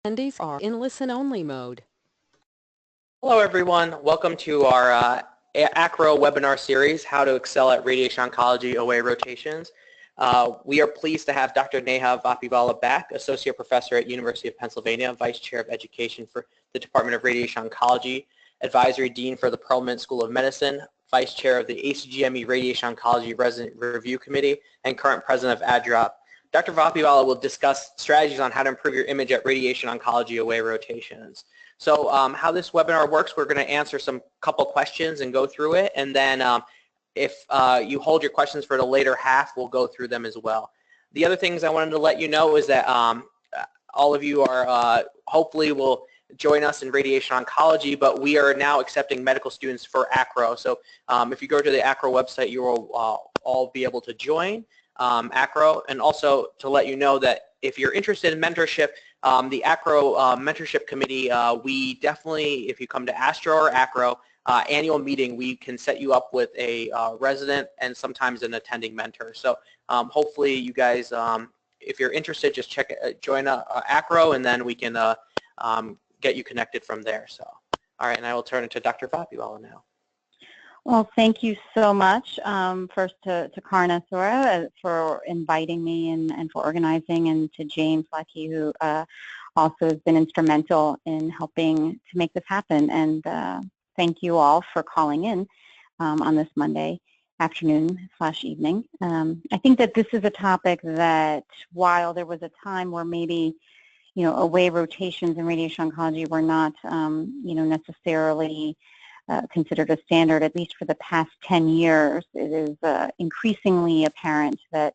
Attendees are in listen-only mode. Hello everyone, welcome to our ACRO webinar series, How to Excel at Radiation Oncology OA Rotations. We are pleased to have Dr. Neha Vapiwala back, Associate Professor at University of Pennsylvania, Vice Chair of Education for the Department of Radiation Oncology, Advisory Dean for the Perelman School of Medicine, Vice Chair of the ACGME Radiation Oncology Resident Review Committee, and current President of ADROP. Dr. Vapiwala will discuss strategies on how to improve your image at Radiation Oncology OA Rotations. So how this webinar works, we're going to answer some couple questions and go through it, and then if you hold your questions for the later half, we'll go through them as well. The other things I wanted to let you know is that all of you are hopefully will join us in radiation oncology, but we are now accepting medical students for ACRO. So if you go to the ACRO website, you will all be able to join ACRO, and also to let you know that if you're interested in mentorship, the ACRO Mentorship Committee, we definitely, if you come to ASTRO or ACRO annual meeting, we can set you up with a resident and sometimes an attending mentor. So hopefully you guys, if you're interested, just join ACRO, and then we can get you connected from there. So, all right, and I will turn it to Dr. Vapiwala now. Well, thank you so much, first to Karna Thora for inviting me and for organizing, and to James Lackey, who also has been instrumental in helping to make this happen. And thank you all for calling in on this Monday afternoon/evening. I think that this is a topic that, while there was a time where maybe, away rotations in radiation oncology were not, necessarily considered a standard, at least for the past 10 years, it is increasingly apparent that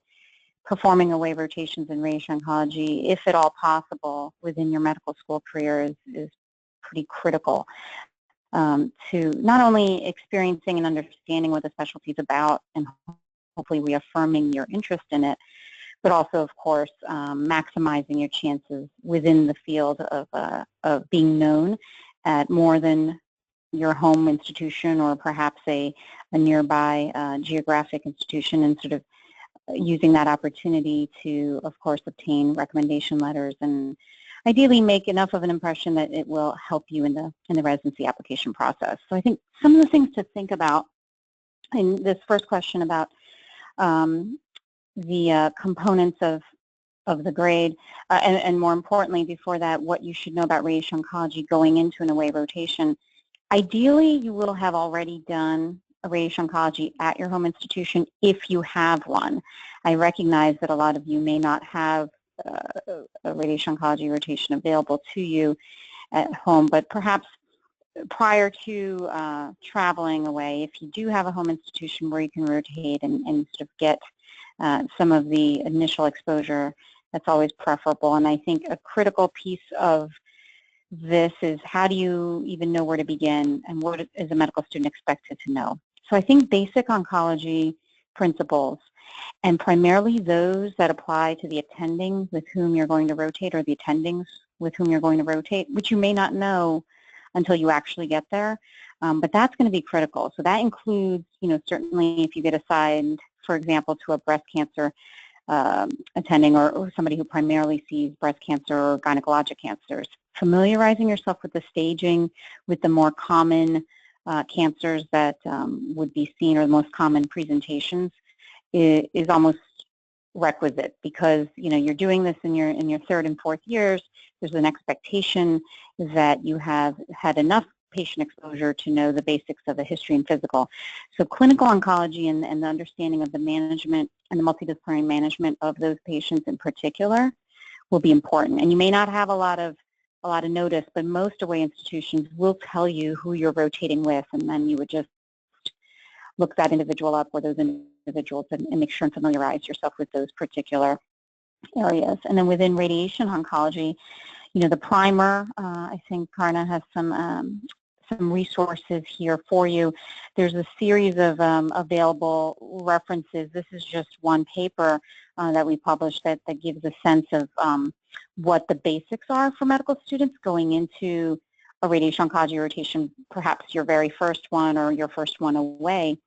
performing away rotations in radiation oncology, if at all possible, within your medical school career is pretty critical to not only experiencing and understanding what the specialty is about and hopefully reaffirming your interest in it, but also, of course, maximizing your chances within the field of being known at more than your home institution, or perhaps a nearby geographic institution, and sort of using that opportunity to, of course, obtain recommendation letters and ideally make enough of an impression that it will help you in the residency application process. So I think some of the things to think about in this first question about the components of the grade, and more importantly, before that, what you should know about radiation oncology going into an away rotation. Ideally, you will have already done a radiation oncology at your home institution if you have one. I recognize that a lot of you may not have a radiation oncology rotation available to you at home, but perhaps prior to traveling away, if you do have a home institution where you can rotate and sort of get some of the initial exposure, that's always preferable. And I think a critical piece of this is, how do you even know where to begin, and what is a medical student expected to know? So I think basic oncology principles, and primarily those that apply to the attending with whom you're going to rotate, or the attendings with whom you're going to rotate, which you may not know until you actually get there, but that's going to be critical. So that includes, certainly if you get assigned, for example, to a breast cancer attending, or somebody who primarily sees breast cancer or gynecologic cancers, familiarizing yourself with the staging, with the more common cancers that would be seen, or the most common presentations, is almost requisite, because you're doing this in your third and fourth years. There's an expectation that you have had enough patient exposure to know the basics of the history and physical. So clinical oncology and the understanding of the management and the multidisciplinary management of those patients in particular will be important. And you may not have a lot of notice, but most away institutions will tell you who you're rotating with, and then you would just look that individual up, or those individuals, and make sure and familiarize yourself with those particular areas. And then within radiation oncology, the primer, I think Karna has some resources here for you. There's a series of available references. This is just one paper that we published that gives a sense of what the basics are for medical students going into a radiation oncology rotation, perhaps your very first one or your first one away.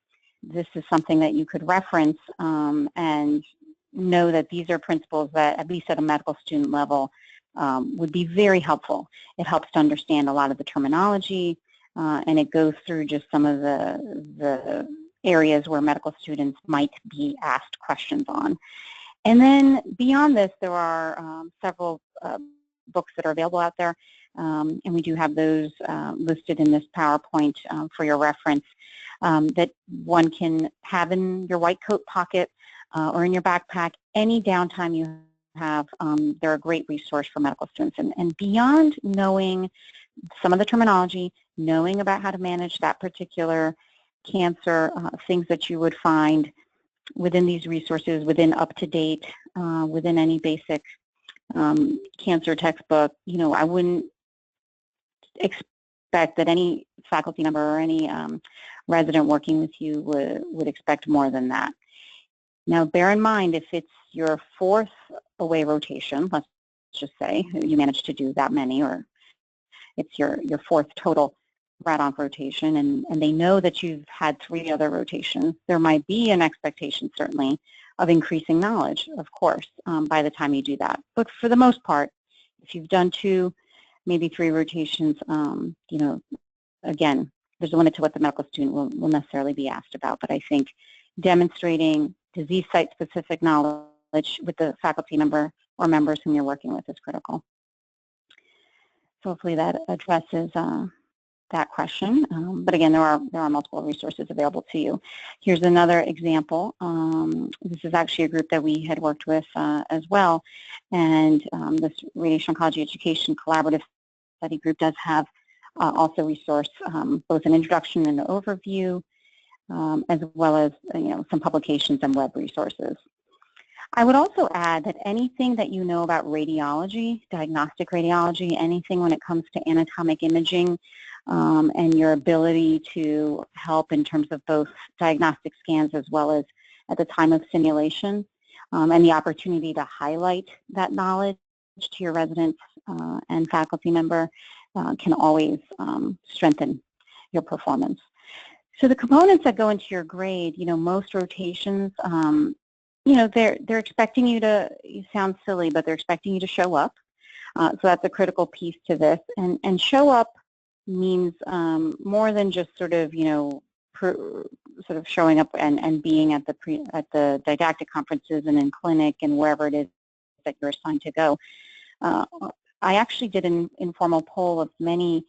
This is something that you could reference and know that these are principles that, at least at a medical student level, would be very helpful. It helps to understand a lot of the terminology, and it goes through just some of the areas where medical students might be asked questions on. And then beyond this, there are several books that are available out there, and we do have those listed in this PowerPoint for your reference, that one can have in your white coat pocket or in your backpack any downtime you have. They're a great resource for medical students. And beyond knowing some of the terminology, knowing about how to manage that particular cancer, things that you would find within these resources, within UpToDate, within any basic cancer textbook, I wouldn't expect that any faculty member or any resident working with you would expect more than that. Now, bear in mind, if it's your 4th away rotation, let's just say you managed to do that many, or it's your 4th total rad-onc rotation, and they know that you've had 3 other rotations, there might be an expectation, certainly, of increasing knowledge, of course, by the time you do that. But for the most part, if you've done 2, maybe 3 rotations, again, there's a limit to what the medical student will necessarily be asked about. But I think demonstrating disease site-specific knowledge with the faculty member or members whom you're working with is critical. So hopefully that addresses that question. But again, there are multiple resources available to you. Here's another example. This is actually a group that we had worked with as well. And this Radiation Oncology Education Collaborative Study Group does have also resource both an introduction and an overview, as well as some publications and web resources. I would also add that anything that you know about radiology, diagnostic radiology, anything when it comes to anatomic imaging, and your ability to help in terms of both diagnostic scans as well as at the time of simulation, and the opportunity to highlight that knowledge to your residents and faculty member can always strengthen your performance. So the components that go into your grade, most rotations, they're expecting you to, you sound silly, but they're expecting you to show up. So that's a critical piece to this. And show up means more than just sort of, showing up and being at the didactic conferences and in clinic and wherever it is that you're assigned to go. I actually did an informal poll of many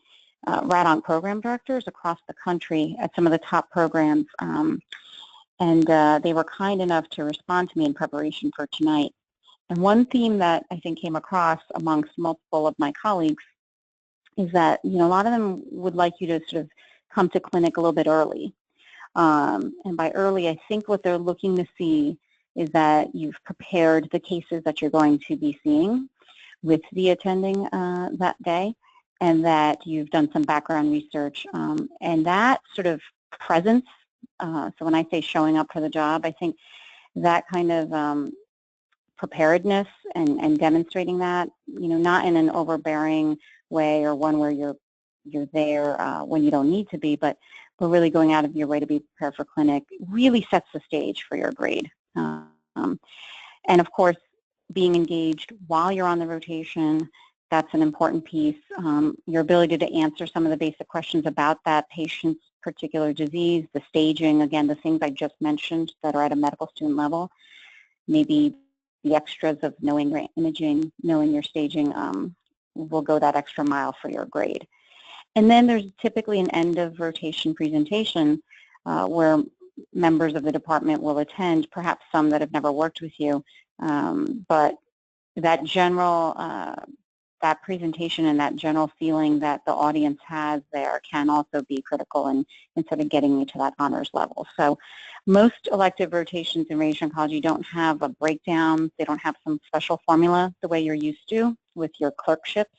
rad-onc program directors across the country at some of the top programs, and they were kind enough to respond to me in preparation for tonight. And one theme that I think came across amongst multiple of my colleagues is that, a lot of them would like you to sort of come to clinic a little bit early. And by early, I think what they're looking to see is that you've prepared the cases that you're going to be seeing with the attending that day, and that you've done some background research. And that sort of presence, so when I say showing up for the job, I think that kind of preparedness and demonstrating that, not in an overbearing way or one where you're there when you don't need to be, but really going out of your way to be prepared for clinic really sets the stage for your grade. And of course, being engaged while you're on the rotation, that's an important piece. Your ability to answer some of the basic questions about that patient's particular disease, the staging, again, the things I just mentioned that are at a medical student level, maybe the extras of knowing your imaging, knowing your staging will go that extra mile for your grade. And then there's typically an end of rotation presentation where members of the department will attend, perhaps some that have never worked with you, but that general, that presentation and that general feeling that the audience has there can also be critical in sort of getting you to that honors level. So most elective rotations in radiation oncology don't have a breakdown. They don't have some special formula the way you're used to with your clerkships,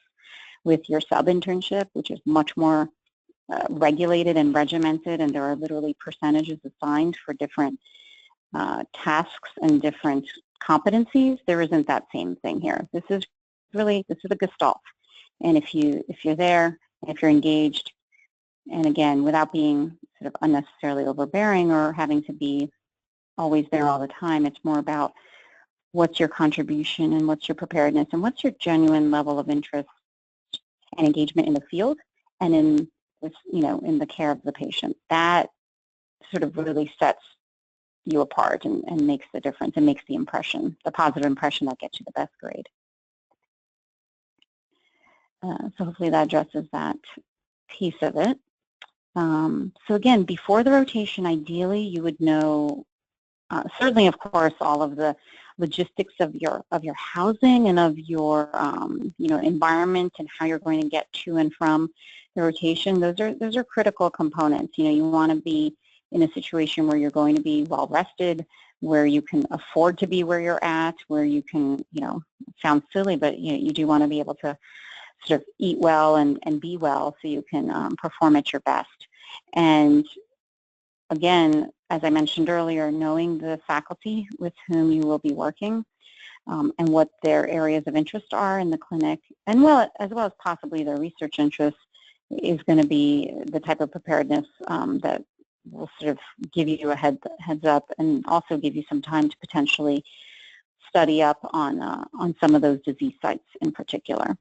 with your sub-internship, which is much more regulated and regimented, and there are literally percentages assigned for different tasks and different competencies. There isn't that same thing here. This is a gestalt, and if you're there, if you're engaged, and again, without being sort of unnecessarily overbearing or having to be always there all the time, it's more about what's your contribution and what's your preparedness and what's your genuine level of interest and engagement in the field and in this, in the care of the patient. That sort of really sets you apart and makes the difference and makes the impression, the positive impression that gets you the best grade. So hopefully that addresses that piece of it. So again, before the rotation, ideally you would know, certainly of course, all of the logistics of your housing and of your environment and how you're going to get to and from the rotation. Those are critical components. You want to be in a situation where you're going to be well rested, where you can afford to be where you're at, where you can, it sounds silly, but you do want to be able to sort of eat well and be well so you can perform at your best. And again, as I mentioned earlier, knowing the faculty with whom you will be working and what their areas of interest are in the clinic, and as well as possibly their research interests, is going to be the type of preparedness that will sort of give you a heads up and also give you some time to potentially study up on some of those disease sites in particular.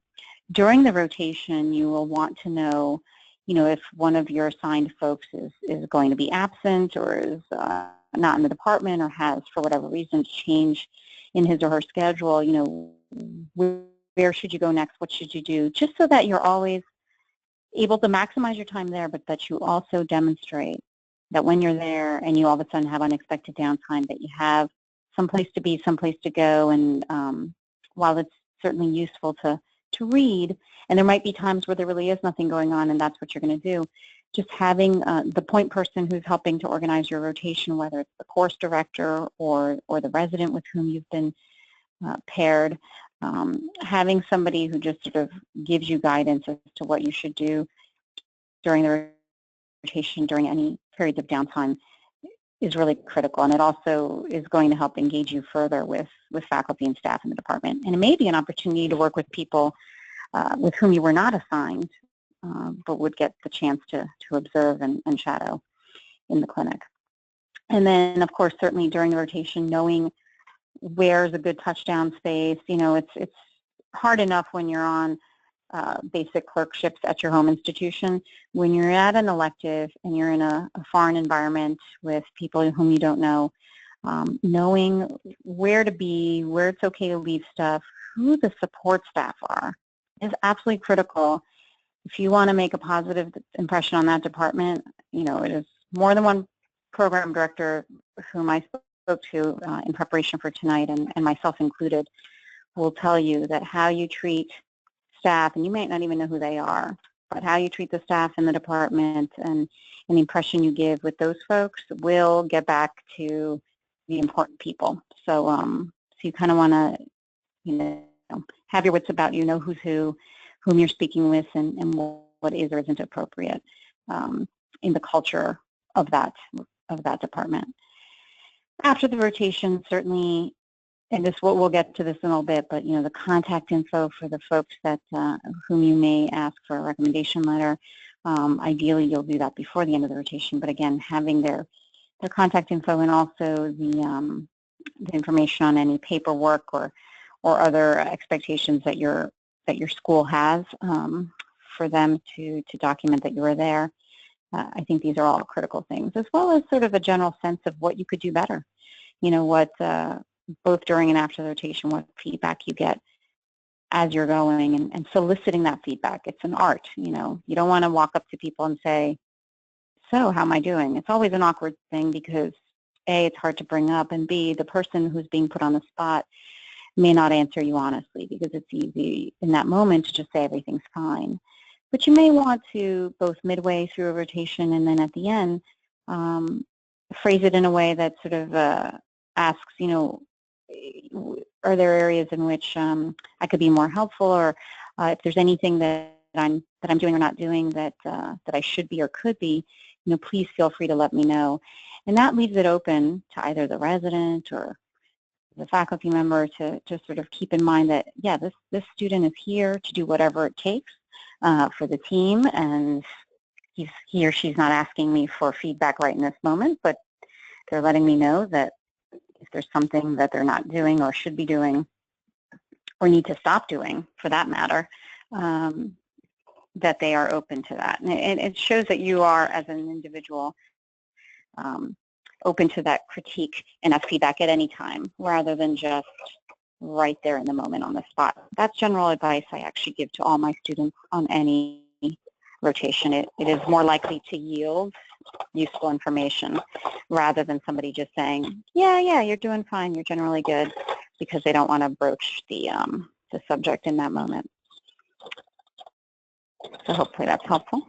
During the rotation, you will want to know, if one of your assigned folks is going to be absent or is not in the department or has, for whatever reason, change in his or her schedule, where should you go next? What should you do? Just so that you're always able to maximize your time there, but that you also demonstrate that when you're there and you all of a sudden have unexpected downtime, that you have someplace to be, someplace to go. And while it's certainly useful to read, and there might be times where there really is nothing going on and that's what you're going to do, just having the point person who's helping to organize your rotation, whether it's the course director or the resident with whom you've been paired, having somebody who just sort of gives you guidance as to what you should do during the rotation, during any periods of downtime, is really critical. And it also is going to help engage you further with faculty and staff in the department. And it may be an opportunity to work with people with whom you were not assigned, but would get the chance to observe and shadow in the clinic. And then, of course, certainly during the rotation, knowing where's a good touchdown space. It's hard enough when you're on basic clerkships at your home institution. When you're at an elective and you're in a foreign environment with people whom you don't know, knowing where to be, where it's okay to leave stuff, who the support staff are, is absolutely critical. If you want to make a positive impression on that department, it is more than one program director whom I spoke to in preparation for tonight, and myself included, will tell you that how you treat staff, and you might not even know who they are, but how you treat the staff in the department and the impression you give with those folks will get back to the important people. So, so you kind of want to, have your wits about you, know who's whom you're speaking with, and what is or isn't appropriate in the culture of that department. After the rotation, certainly, and we'll get to this in a little bit, but the contact info for the folks that whom you may ask for a recommendation letter. Ideally, you'll do that before the end of the rotation. But again, having their contact info and also the information on any paperwork or other expectations that your school has for them to document that you were there. I think these are all critical things, as well as sort of a general sense of what you could do better. What both during and after the rotation, what feedback you get as you're going, and soliciting that feedback. It's an art. You don't want to walk up to people and say, "So, how am I doing?" It's always an awkward thing because A, it's hard to bring up, and B, the person who's being put on the spot may not answer you honestly, because it's easy in that moment to just say everything's fine. But you may want to, both midway through a rotation and then at the end, phrase it in a way that sort of asks, are there areas in which I could be more helpful, or if there's anything that I'm doing or not doing that I should be or could be, please feel free to let me know. And that leaves it open to either the resident or the faculty member to sort of keep in mind that, yeah, this student is here to do whatever it takes for the team, and he or she's not asking me for feedback right in this moment, but they're letting me know that if there's something that they're not doing or should be doing or need to stop doing, for that matter, that they are open to that. And it shows that you are, as an individual, open to that critique and that feedback at any time, rather than just right there in the moment on the spot. That's general advice I actually give to all my students on any rotation. It is more likely to yield useful information rather than somebody just saying, yeah, you're doing fine, you're generally good, because they don't want to broach the subject in that moment. So hopefully that's helpful.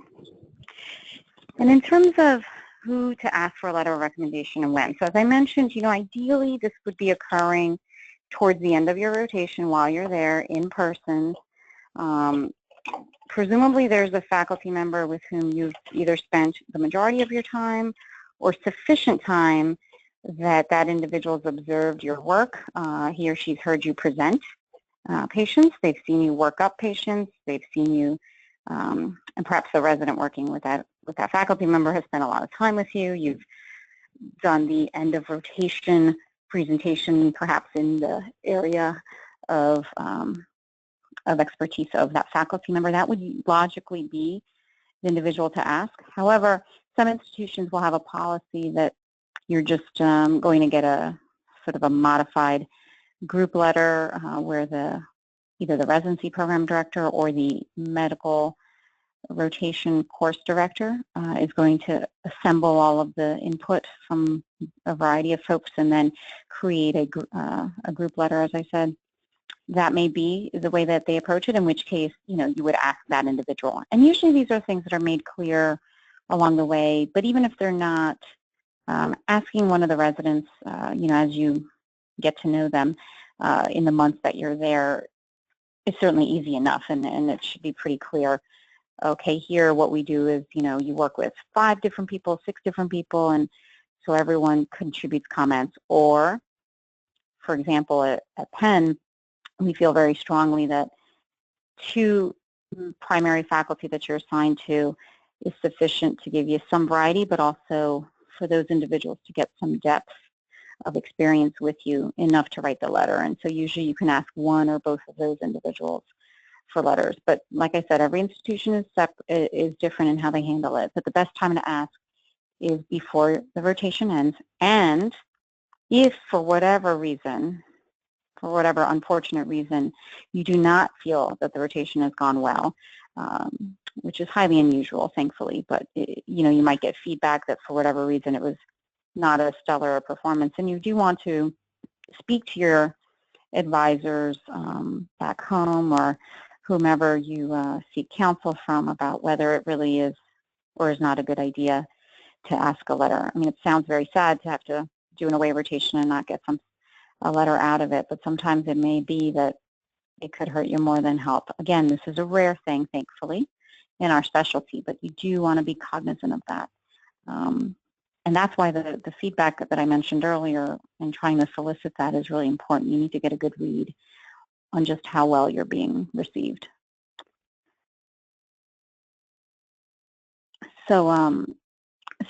And in terms of who to ask for a letter of recommendation and when. So as I mentioned, ideally this would be occurring towards the end of your rotation while you're there in person. Presumably there's a faculty member with whom you've either spent the majority of your time or sufficient time that that individual's observed your work. He or she's heard you present patients. They've seen you work up patients. They've seen you, and perhaps the resident working with that faculty member has spent a lot of time with you. You've done the end of rotation presentation, perhaps in the area of expertise of that faculty member. That would logically be the individual to ask. However, some institutions will have a policy that you're just going to get a sort of a modified group letter where either the residency program director or the medical rotation course director is going to assemble all of the input from a variety of folks and then create a group letter, as I said. That may be the way that they approach it, in which case, you would ask that individual. And usually these are things that are made clear along the way, but even if they're not, asking one of the residents, as you get to know them in the months that you're there, is certainly easy enough, and it should be pretty clear. Okay, here what we do is, you work with 5 different people, 6 different people, and so everyone contributes comments. Or, for example, at Penn, we feel very strongly that 2 primary faculty that you're assigned to is sufficient to give you some variety, but also for those individuals to get some depth of experience with you, enough to write the letter. And so usually you can ask one or both of those individuals for letters. But like I said, every institution is different in how they handle it. But the best time to ask is before the rotation ends. And if for whatever reason, for whatever unfortunate reason, you do not feel that the rotation has gone well, which is highly unusual, thankfully, but you might get feedback that for whatever reason it was not a stellar performance, and you do want to speak to your advisors back home or whomever you seek counsel from about whether it really is or is not a good idea to ask a letter. I mean, it sounds very sad to have to do an away rotation and not get a letter out of it, but sometimes it may be that it could hurt you more than help. Again, this is a rare thing, thankfully, in our specialty, but you do want to be cognizant of that. And that's why the feedback that I mentioned earlier and trying to solicit that is really important. You need to get a good read on just how well you're being received. So,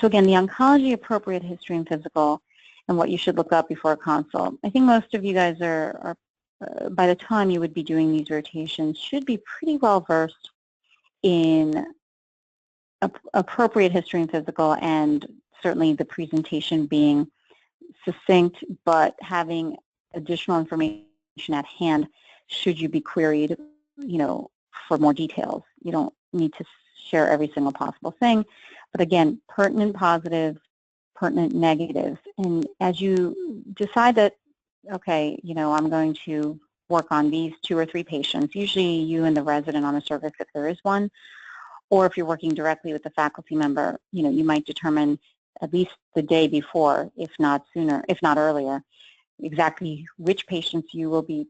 so again, the oncology appropriate history and physical and what you should look up before a consult. I think most of you guys are by the time you would be doing these rotations, should be pretty well versed in appropriate history and physical, and certainly the presentation being succinct, but having additional information at hand should you be queried, for more details. You don't need to share every single possible thing, but again, pertinent positives, pertinent negatives. And as you decide that, okay, I'm going to work on these 2 or 3 patients, usually you and the resident on the service if there is one, or if you're working directly with the faculty member, you might determine at least the day before, if not sooner, if not earlier, exactly which patients you will be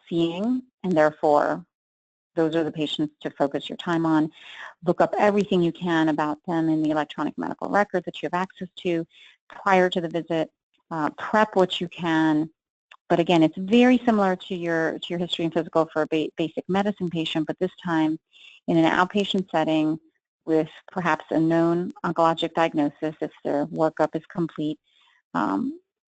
seeing, and therefore those are the patients to focus your time on. Look up everything you can about them in the electronic medical record that you have access to prior to the visit. Prep what you can, but again, it's very similar to your history and physical for a basic medicine patient, but this time in an outpatient setting with perhaps a known oncologic diagnosis if their workup is complete.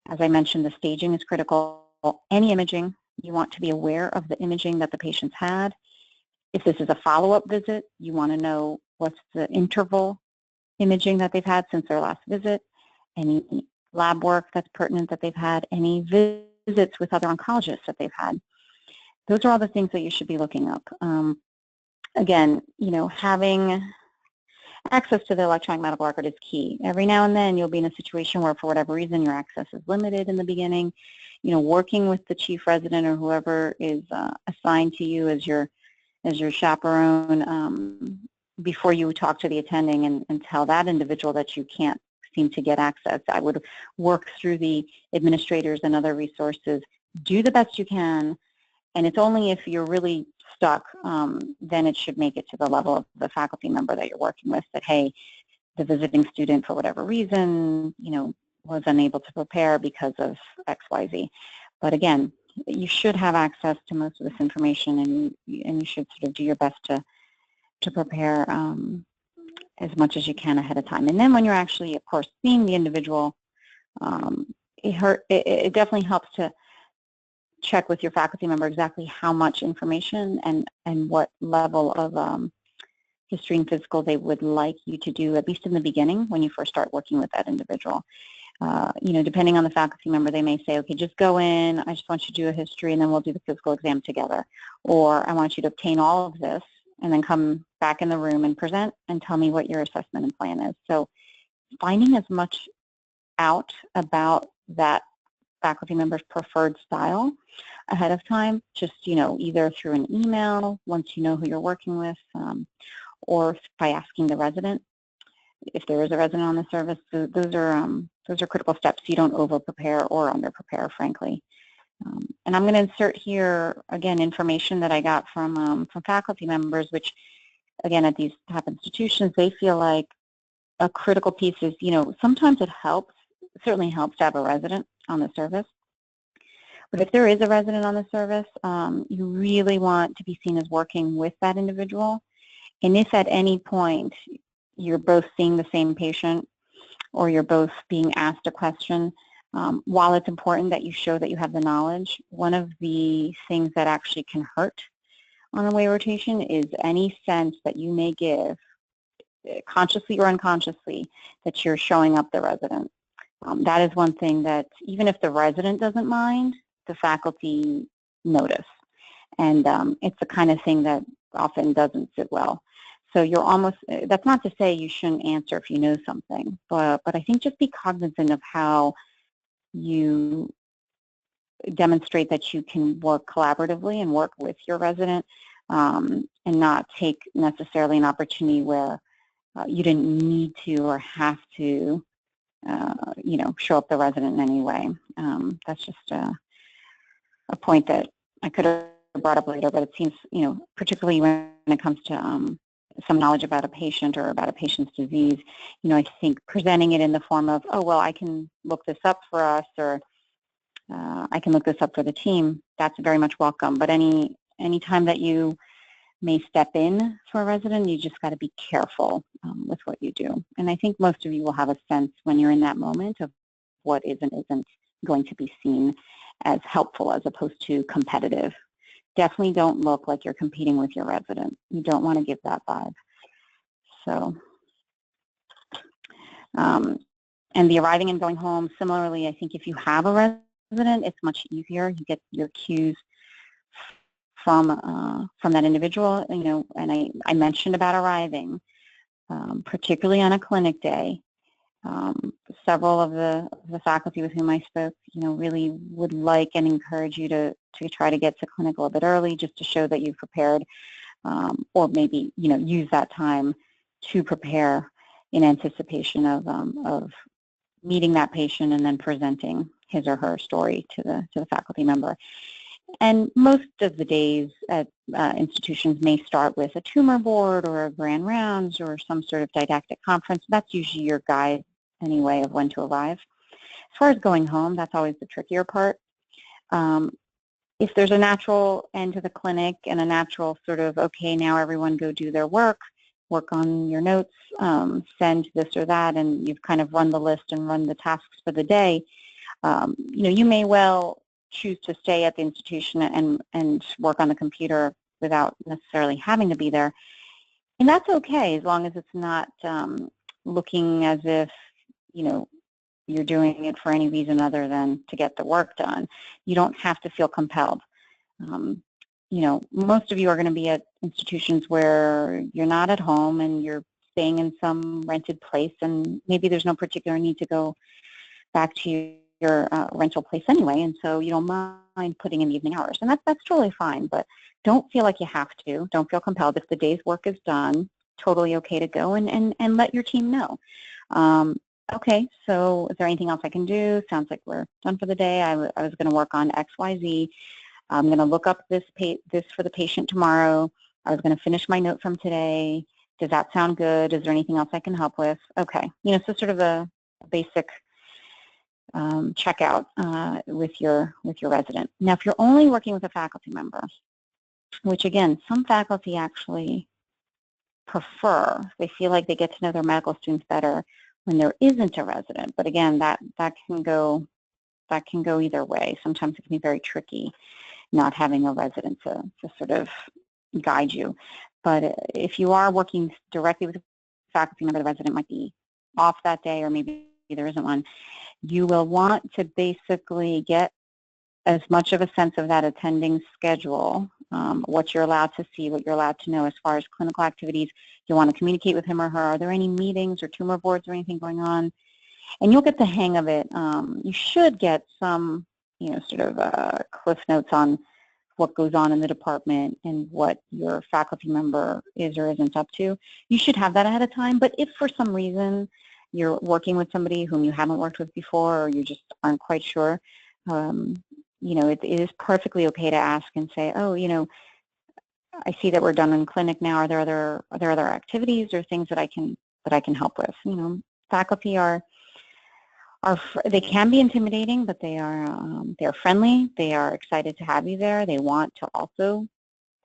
As I mentioned, the staging is critical. Any imaging, you want to be aware of the imaging that the patient's had. If this is a follow-up visit, you want to know what's the interval imaging that they've had since their last visit, any lab work that's pertinent that they've had, any visits with other oncologists that they've had. Those are all the things that you should be looking up. Again, having access to the electronic medical record is key. Every now and then you'll be in a situation where for whatever reason your access is limited in the beginning. Working with the chief resident or whoever is assigned to you as your chaperone before you talk to the attending and tell that individual that you can't seem to get access. I would work through the administrators and other resources, do the best you can, and it's only if you're really stuck, then it should make it to the level of the faculty member that you're working with that, hey, the visiting student for whatever reason, was unable to prepare because of X, Y, Z. But again, you should have access to most of this information, and you should sort of do your best to prepare as much as you can ahead of time. And then when you're actually, of course, seeing the individual, it definitely helps to check with your faculty member exactly how much information and what level of history and physical they would like you to do, at least in the beginning when you first start working with that individual. Depending on the faculty member, they may say, okay, just go in, I just want you to do a history and then we'll do the physical exam together. Or I want you to obtain all of this and then come back in the room and present and tell me what your assessment and plan is. So finding as much out about that faculty member's preferred style ahead of time, just, either through an email once you know who you're working with, or by asking the resident. If there is a resident on the service, those are critical steps. You don't over-prepare or under-prepare, frankly. And I'm going to insert here, again, information that I got from faculty members, which, again, at these top institutions, they feel like a critical piece is, sometimes it certainly helps to have a resident on the service. But if there is a resident on the service, you really want to be seen as working with that individual. And if at any point you're both seeing the same patient or you're both being asked a question, while it's important that you show that you have the knowledge, one of the things that actually can hurt on away rotation is any sense that you may give, consciously or unconsciously, that you're showing up the resident. That is one thing that even if the resident doesn't mind, the faculty notice. And it's the kind of thing that often doesn't sit well. So you're almost, that's not to say you shouldn't answer if you know something, but I think just be cognizant of how you demonstrate that you can work collaboratively and work with your resident, and not take necessarily an opportunity where you didn't need to or have to, show up the resident in any way. That's just a point that I could have brought up later, but it seems, particularly when it comes to some knowledge about a patient or about a patient's disease, I think presenting it in the form of, oh, well, I can look this up for us, or I can look this up for the team, that's very much welcome. But any time that you may step in for a resident, you just got to be careful with what you do. And I think most of you will have a sense when you're in that moment of what is and isn't going to be seen as helpful as opposed to competitive. Definitely don't look like you're competing with your resident. You don't want to give that vibe. So, and the arriving and going home, similarly, I think if you have a resident, it's much easier. You get your cues from that individual, and I mentioned about arriving, particularly on a clinic day. Several of the faculty with whom I spoke, really would like and encourage you to try to get to clinic a little bit early, just to show that you've prepared, or maybe use that time to prepare in anticipation of meeting that patient and then presenting his or her story to the faculty member. And most of the days at institutions may start with a tumor board or a grand rounds or some sort of didactic conference. That's usually your guide anyway of when to arrive. As far as going home, that's always the trickier part. If there's a natural end to the clinic and a natural sort of, okay, now everyone go do their work on your notes, send this or that, and you've kind of run the list and run the tasks for the day, you may well choose to stay at the institution and work on the computer without necessarily having to be there. And that's okay, as long as it's not looking as if, you're doing it for any reason other than to get the work done. You don't have to feel compelled. Most of you are going to be at institutions where you're not at home and you're staying in some rented place, and maybe there's no particular need to go back to your rental place anyway, and so you don't mind putting in evening hours, and that's totally fine. But don't feel like you have to. Don't feel compelled. If the day's work is done, totally okay to go and let your team know. Okay, so is there anything else I can do? Sounds like we're done for the day. I was going to work on X, Y, Z. I'm going to look up this for the patient tomorrow. I was going to finish my note from today. Does that sound good? Is there anything else I can help with? Okay, so sort of a basic checkout with your resident. Now, if you're only working with a faculty member, which again, some faculty actually prefer, they feel like they get to know their medical students better when there isn't a resident. But again, that can go either way. Sometimes it can be very tricky not having a resident to sort of guide you. But if you are working directly with a faculty member, the resident might be off that day, or maybe there isn't one, you will want to basically get as much of a sense of that attending schedule, what you're allowed to see, what you're allowed to know as far as clinical activities. You want to communicate with him or her. Are there any meetings or tumor boards or anything going on? And you'll get the hang of it. You should get some, sort of cliff notes on what goes on in the department and what your faculty member is or isn't up to. You should have that ahead of time. But if for some reason you're working with somebody whom you haven't worked with before, or you just aren't quite sure, it is perfectly okay to ask and say, oh, I see that we're done in clinic now. Are there other activities or things that I can help with? Faculty they can be intimidating, but they're friendly. They are excited to have you there. They want to also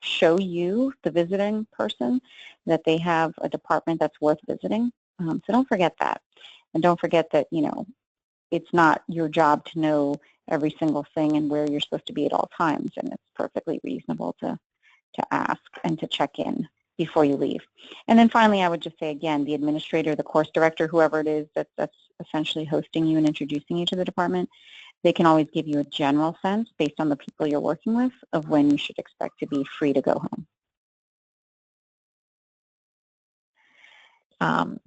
show you, the visiting person, that they have a department that's worth visiting. So don't forget that, and don't forget that it's not your job to know every single thing and where you're supposed to be at all times, and it's perfectly reasonable to ask and to check in before you leave. And then finally, I would just say again, the administrator, the course director, whoever it is that's essentially hosting you and introducing you to the department, they can always give you a general sense based on the people you're working with of when you should expect to be free to go home.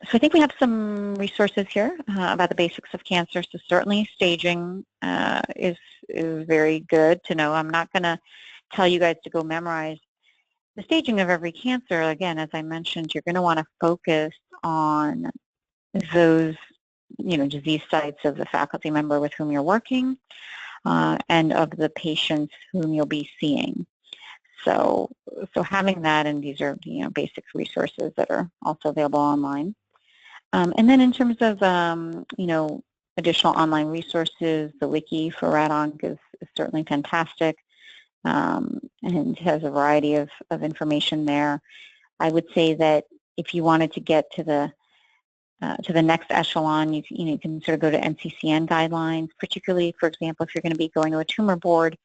So I think we have some resources here about the basics of cancer. So certainly staging is very good to know. I'm not going to tell you guys to go memorize the staging of every cancer. Again, as I mentioned, you're going to want to focus on those disease sites of the faculty member with whom you're working and of the patients whom you'll be seeing. So having that, and these are basic resources that are also available online. And then in terms of additional online resources, the wiki for RadOnc is certainly fantastic, and has a variety of information there. I would say that if you wanted to get to the next echelon, you can sort of go to NCCN guidelines, particularly, for example, if you're going to be going to a tumor board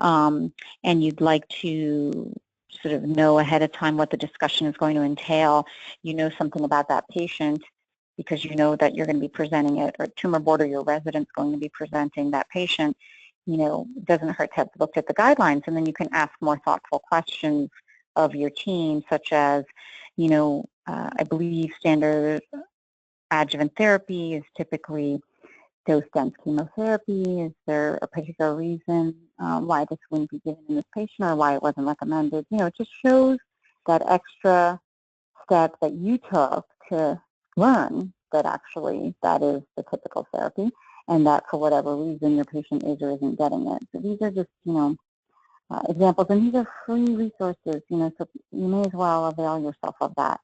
and you'd like to sort of know ahead of time what the discussion is going to entail, something about that patient because you know that you're going to be presenting it, or tumor board or your resident's going to be presenting that patient, it doesn't hurt to have looked at the guidelines, and then you can ask more thoughtful questions of your team, such as, I believe standard adjuvant therapy is typically dose-dense chemotherapy. Is there a particular reason why this wouldn't be given in this patient or why it wasn't recommended? It just shows that extra step that you took to learn that actually that is the typical therapy and that for whatever reason your patient is or isn't getting it. So these are just, examples, and these are free resources, so you may as well avail yourself of that.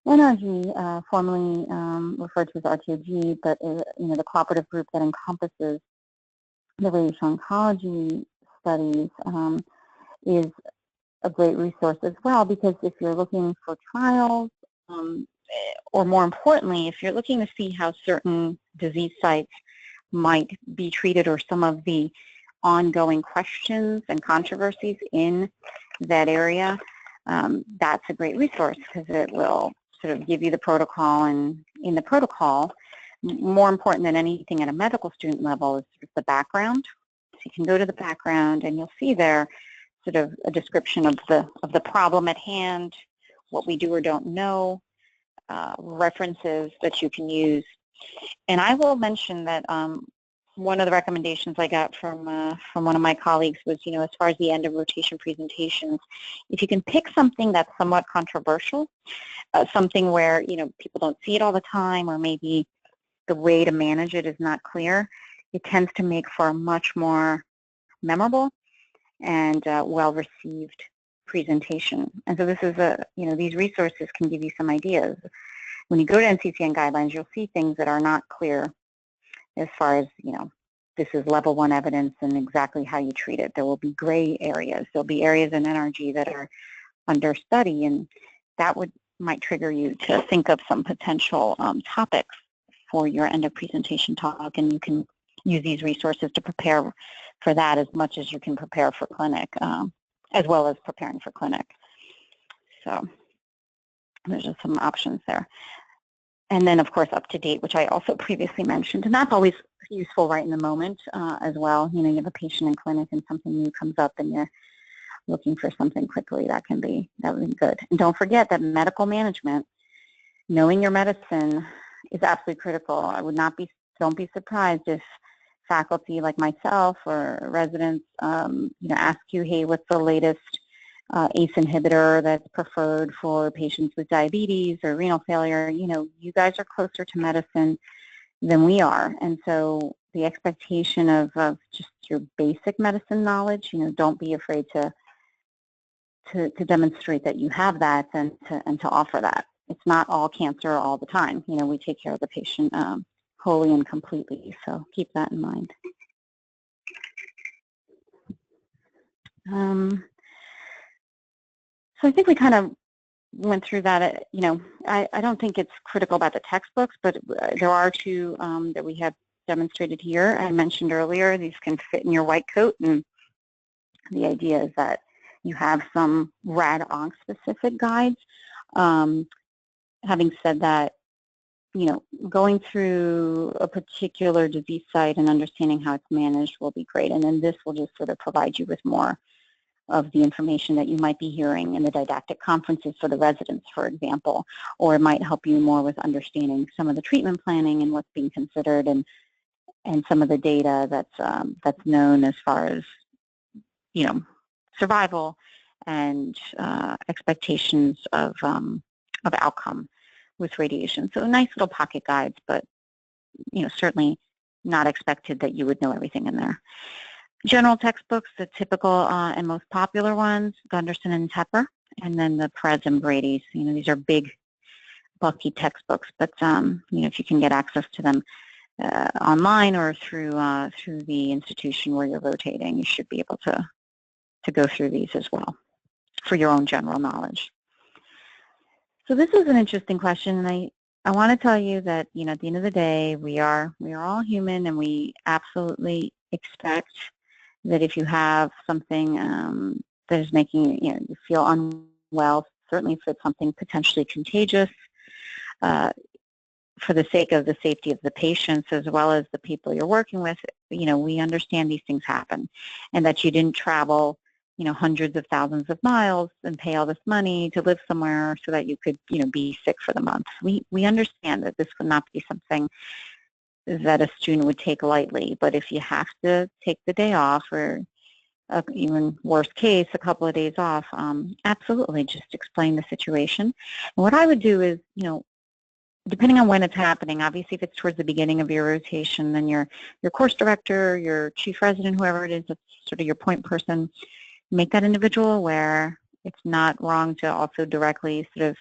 NRG, formerly referred to as RTOG, but the cooperative group that encompasses the radiation oncology studies is a great resource as well, because if you're looking for trials, or more importantly, if you're looking to see how certain disease sites might be treated or some of the ongoing questions and controversies in that area, that's a great resource because it will sort of give you the protocol, and in the protocol, more important than anything at a medical student level is sort of the background. So you can go to the background and you'll see there sort of a description of the problem at hand, what we do or don't know, references that you can use. And I will mention that one of the recommendations I got from one of my colleagues was, as far as the end of rotation presentations, if you can pick something that's somewhat controversial, something where, people don't see it all the time, or maybe the way to manage it is not clear, it tends to make for a much more memorable and well-received presentation. And so this is these resources can give you some ideas. When you go to NCCN guidelines, you'll see things that are not clear as far as, this is level 1 evidence and exactly how you treat it. There will be gray areas. There'll be areas in NRG that are under study, and that might trigger you to think of some potential topics for your end of presentation talk, and you can use these resources to prepare for that as much as you can prepare for clinic, as well as preparing for clinic. So there's just some options there. And then, of course, up to date, which I also previously mentioned, and that's always useful right in the moment as well. You have a patient in clinic and something new comes up and you're looking for something quickly, that would be good. And don't forget that medical management, knowing your medicine, is absolutely critical. Don't be surprised if faculty like myself or residents, ask you, hey, what's the latest ACE inhibitor that's preferred for patients with diabetes or renal failure. You guys are closer to medicine than we are, and so the expectation of just your basic medicine knowledge, don't be afraid to demonstrate that you have that and to offer that. It's not all cancer all the time. We take care of the patient wholly and completely, so keep that in mind. So I think we kind of went through that. I don't think it's critical about the textbooks, but there are two that we have demonstrated here. I mentioned earlier, these can fit in your white coat, and the idea is that you have some rad-onc specific guides. Having said that, going through a particular disease site and understanding how it's managed will be great, and then this will just sort of provide you with more of the information that you might be hearing in the didactic conferences for the residents, for example, or it might help you more with understanding some of the treatment planning and what's being considered, and some of the data that's known as far as survival and expectations of outcome with radiation. So nice little pocket guides, but certainly not expected that you would know everything in there. General textbooks, the typical and most popular ones, Gunderson and Tepper, and then the Perez and Brady's. These are big, bulky textbooks, but if you can get access to them online or through the institution where you're rotating, you should be able to go through these as well for your own general knowledge. So this is an interesting question, and I want to tell you that at the end of the day, we are all human, and we absolutely expect that if you have something that is making you feel unwell, certainly if it's something potentially contagious, for the sake of the safety of the patients as well as the people you're working with, we understand these things happen, and that you didn't travel hundreds of thousands of miles and pay all this money to live somewhere so that you could be sick for the month. We understand that this would not be something that a student would take lightly, but if you have to take the day off, or even worst case, a couple of days off, absolutely just explain the situation. And what I would do is, depending on when it's happening, obviously if it's towards the beginning of your rotation, then your course director, your chief resident, whoever it is, that's sort of your point person, make that individual aware. It's not wrong to also directly sort of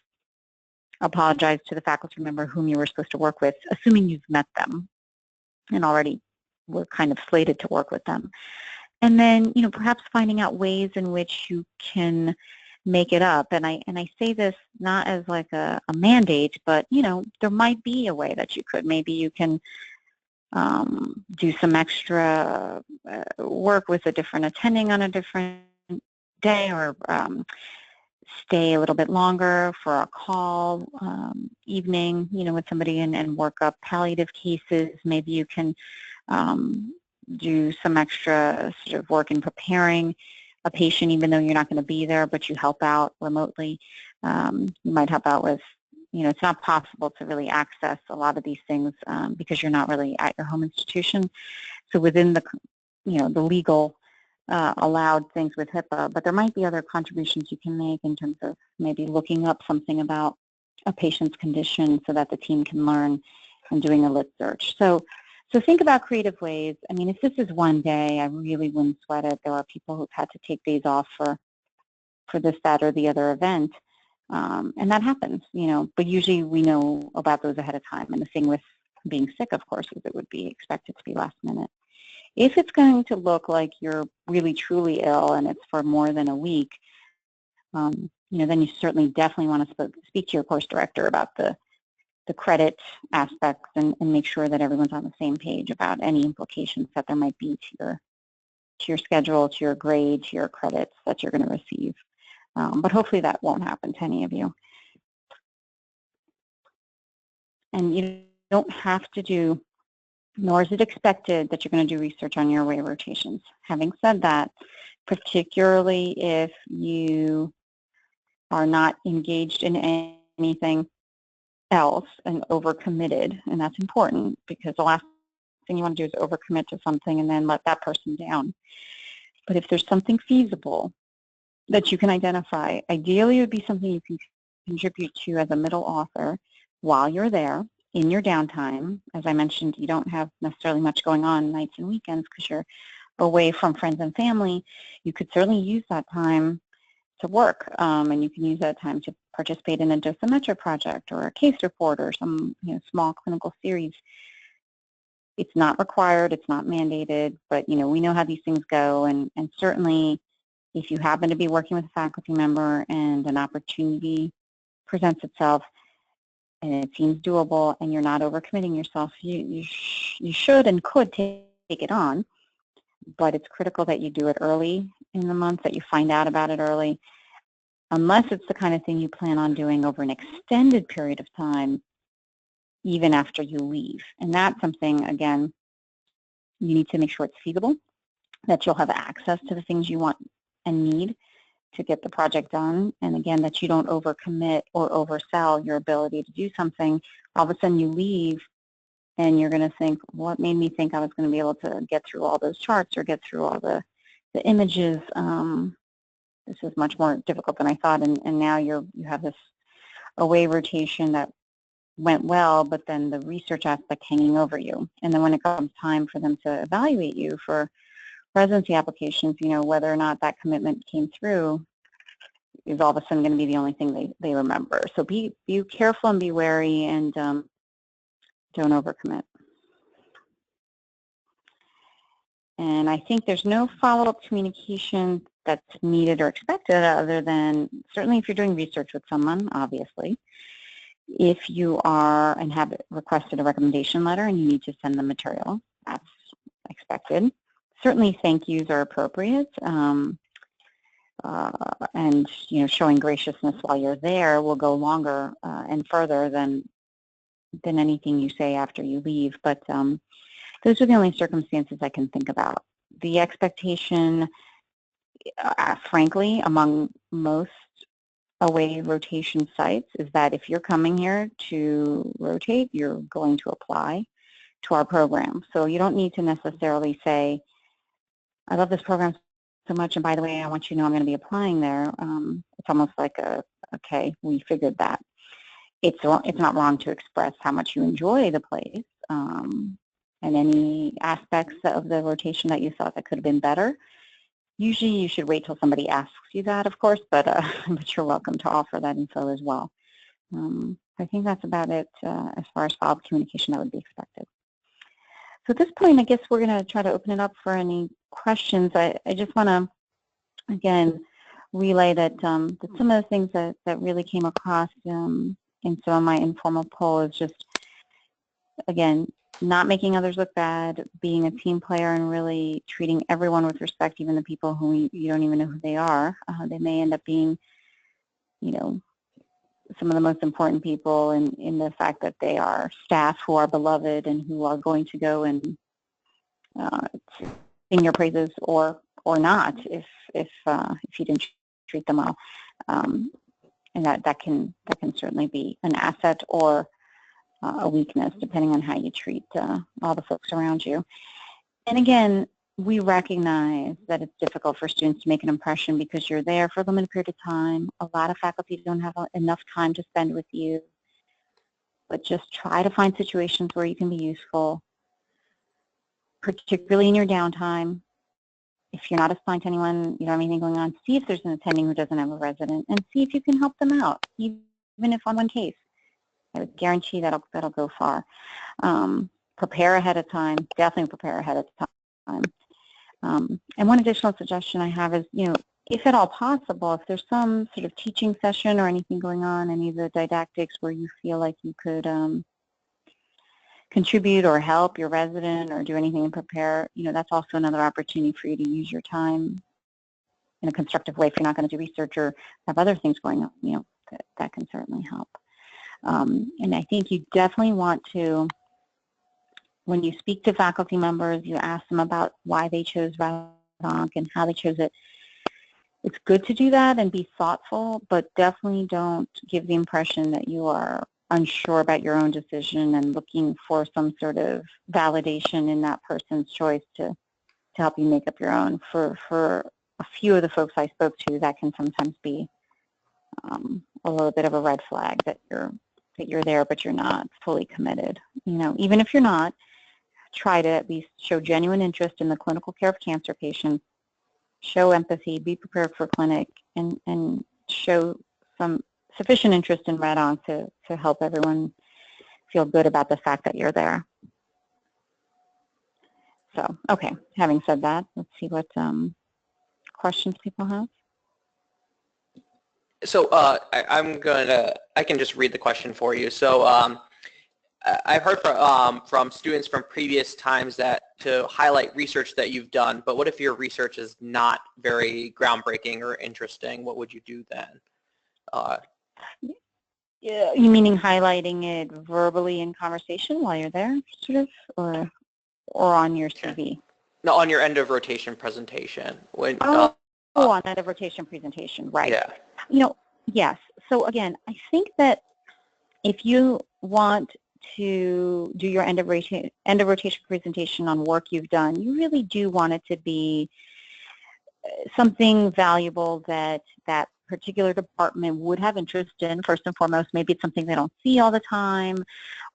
apologize to the faculty member whom you were supposed to work with, assuming you've met them and already were kind of slated to work with them. And then, perhaps finding out ways in which you can make it up. And I say this not as like a mandate, but, there might be a way that you could. Maybe you can do some extra work with a different attending on a different day, or stay a little bit longer for a call evening, with somebody and work up palliative cases. Maybe you can do some extra sort of work in preparing a patient, even though you're not going to be there, but you help out remotely. You might help out with, it's not possible to really access a lot of these things because you're not really at your home institution. So within the, the legal allowed things with HIPAA, but there might be other contributions you can make in terms of maybe looking up something about a patient's condition so that the team can learn, and doing a lit search. So think about creative ways. I mean, if this is one day, I really wouldn't sweat it. There are people who've had to take days off for this, that, or the other event. And that happens, but usually we know about those ahead of time. And the thing with being sick, of course, is it would be expected to be last minute. If it's going to look like you're really truly ill and it's for more than a week, then you certainly definitely want to speak to your course director about the credit aspects and make sure that everyone's on the same page about any implications that there might be to your schedule, to your grade, to your credits that you're going to receive. But hopefully that won't happen to any of you. And you don't have to do, nor is it expected that you're going to do research on your away rotations. Having said that, particularly if you are not engaged in anything else and overcommitted, and that's important because the last thing you want to do is overcommit to something and then let that person down. But if there's something feasible that you can identify, ideally it would be something you can contribute to as a middle author while you're there in your downtime. As I mentioned, you don't have necessarily much going on nights and weekends because you're away from friends and family. You could certainly use that time to work, and you can use that time to participate in a dosimetric project or a case report or some small clinical series. It's not required, it's not mandated, but we know how these things go, and certainly if you happen to be working with a faculty member and an opportunity presents itself and it seems doable and you're not overcommitting yourself, you should and could take it on, but it's critical that you do it early in the month, that you find out about it early, unless it's the kind of thing you plan on doing over an extended period of time, even after you leave. And that's something, again, you need to make sure it's feasible, that you'll have access to the things you want and need to get the project done, and again, that you don't overcommit or oversell your ability to do something. All of a sudden you leave and you're going to think, what made me think I was going to be able to get through all those charts or get through all the images? This is much more difficult than I thought, and now you have this away rotation that went well, but then the research aspect hanging over you. And then when it comes time for them to evaluate you for residency applications, whether or not that commitment came through is all of a sudden going to be the only thing they remember. So be careful and be wary, and don't overcommit. And I think there's no follow-up communication that's needed or expected other than, certainly if you're doing research with someone, obviously. If you are and have requested a recommendation letter and you need to send the material, that's expected. Certainly thank yous are appropriate, and showing graciousness while you're there will go longer and further than anything you say after you leave. But those are the only circumstances I can think about. The expectation, frankly, among most away rotation sites is that if you're coming here to rotate, you're going to apply to our program. So you don't need to necessarily say, I love this program so much, and by the way, I want you to know I'm going to be applying there. It's almost like okay, we figured that. It's not wrong to express how much you enjoy the place, and any aspects of the rotation that you thought that could have been better. Usually you should wait till somebody asks you that, of course, but you're welcome to offer that info as well. I think that's about it as far as follow-up communication that would be expected. So at this point, I guess we're going to try to open it up for any questions. I just want to, again, relay that, that some of the things that really came across in some of my informal poll is just, again, not making others look bad, being a team player, and really treating everyone with respect, even the people who you don't even know who they are. They may end up being, you know, some of the most important people in the fact that they are staff who are beloved and who are going to go and sing your praises or not if you didn't treat them well. And that can certainly be an asset or a weakness, depending on how you treat all the folks around you. And again, we recognize that it's difficult for students to make an impression because you're there for a limited period of time. A lot of faculty don't have enough time to spend with you. But just try to find situations where you can be useful, particularly in your downtime. If you're not assigned to anyone, you don't have anything going on, see if there's an attending who doesn't have a resident and see if you can help them out, even if on one case. I would guarantee that'll go far. Prepare ahead of time, definitely prepare ahead of time. And one additional suggestion I have is, you know, if at all possible, if there's some sort of teaching session or anything going on, any of the didactics where you feel like you could contribute or help your resident or do anything and prepare, you know, that's also another opportunity for you to use your time in a constructive way if you're not going to do research or have other things going on, you know, that can certainly help. And I think you definitely want to, when you speak to faculty members, you ask them about why they chose RadOnc and how they chose it. It's good to do that and be thoughtful, but definitely don't give the impression that you are unsure about your own decision and looking for some sort of validation in that person's choice to help you make up your own. For a few of the folks I spoke to, that can sometimes be a little bit of a red flag that you're there, but you're not fully committed. You know, even if you're not, try to at least show genuine interest in the clinical care of cancer patients, show empathy, be prepared for clinic, and show some sufficient interest in RadOnc to help everyone feel good about the fact that you're there. So, okay, having said that, let's see what questions people have. So I can just read the question for you. So I've heard from students from previous times that to highlight research that you've done, but what if your research is not very groundbreaking or interesting? What would you do then? Yeah, you meaning highlighting it verbally in conversation while you're there, sort of, or on your CV? No, on your end of rotation presentation. When, on end of rotation presentation, right. Yeah. You know, yes. So again, I think that if you want to do your end of rotation presentation on work you've done, you really do want it to be something valuable that that particular department would have interest in, first and foremost. Maybe it's something they don't see all the time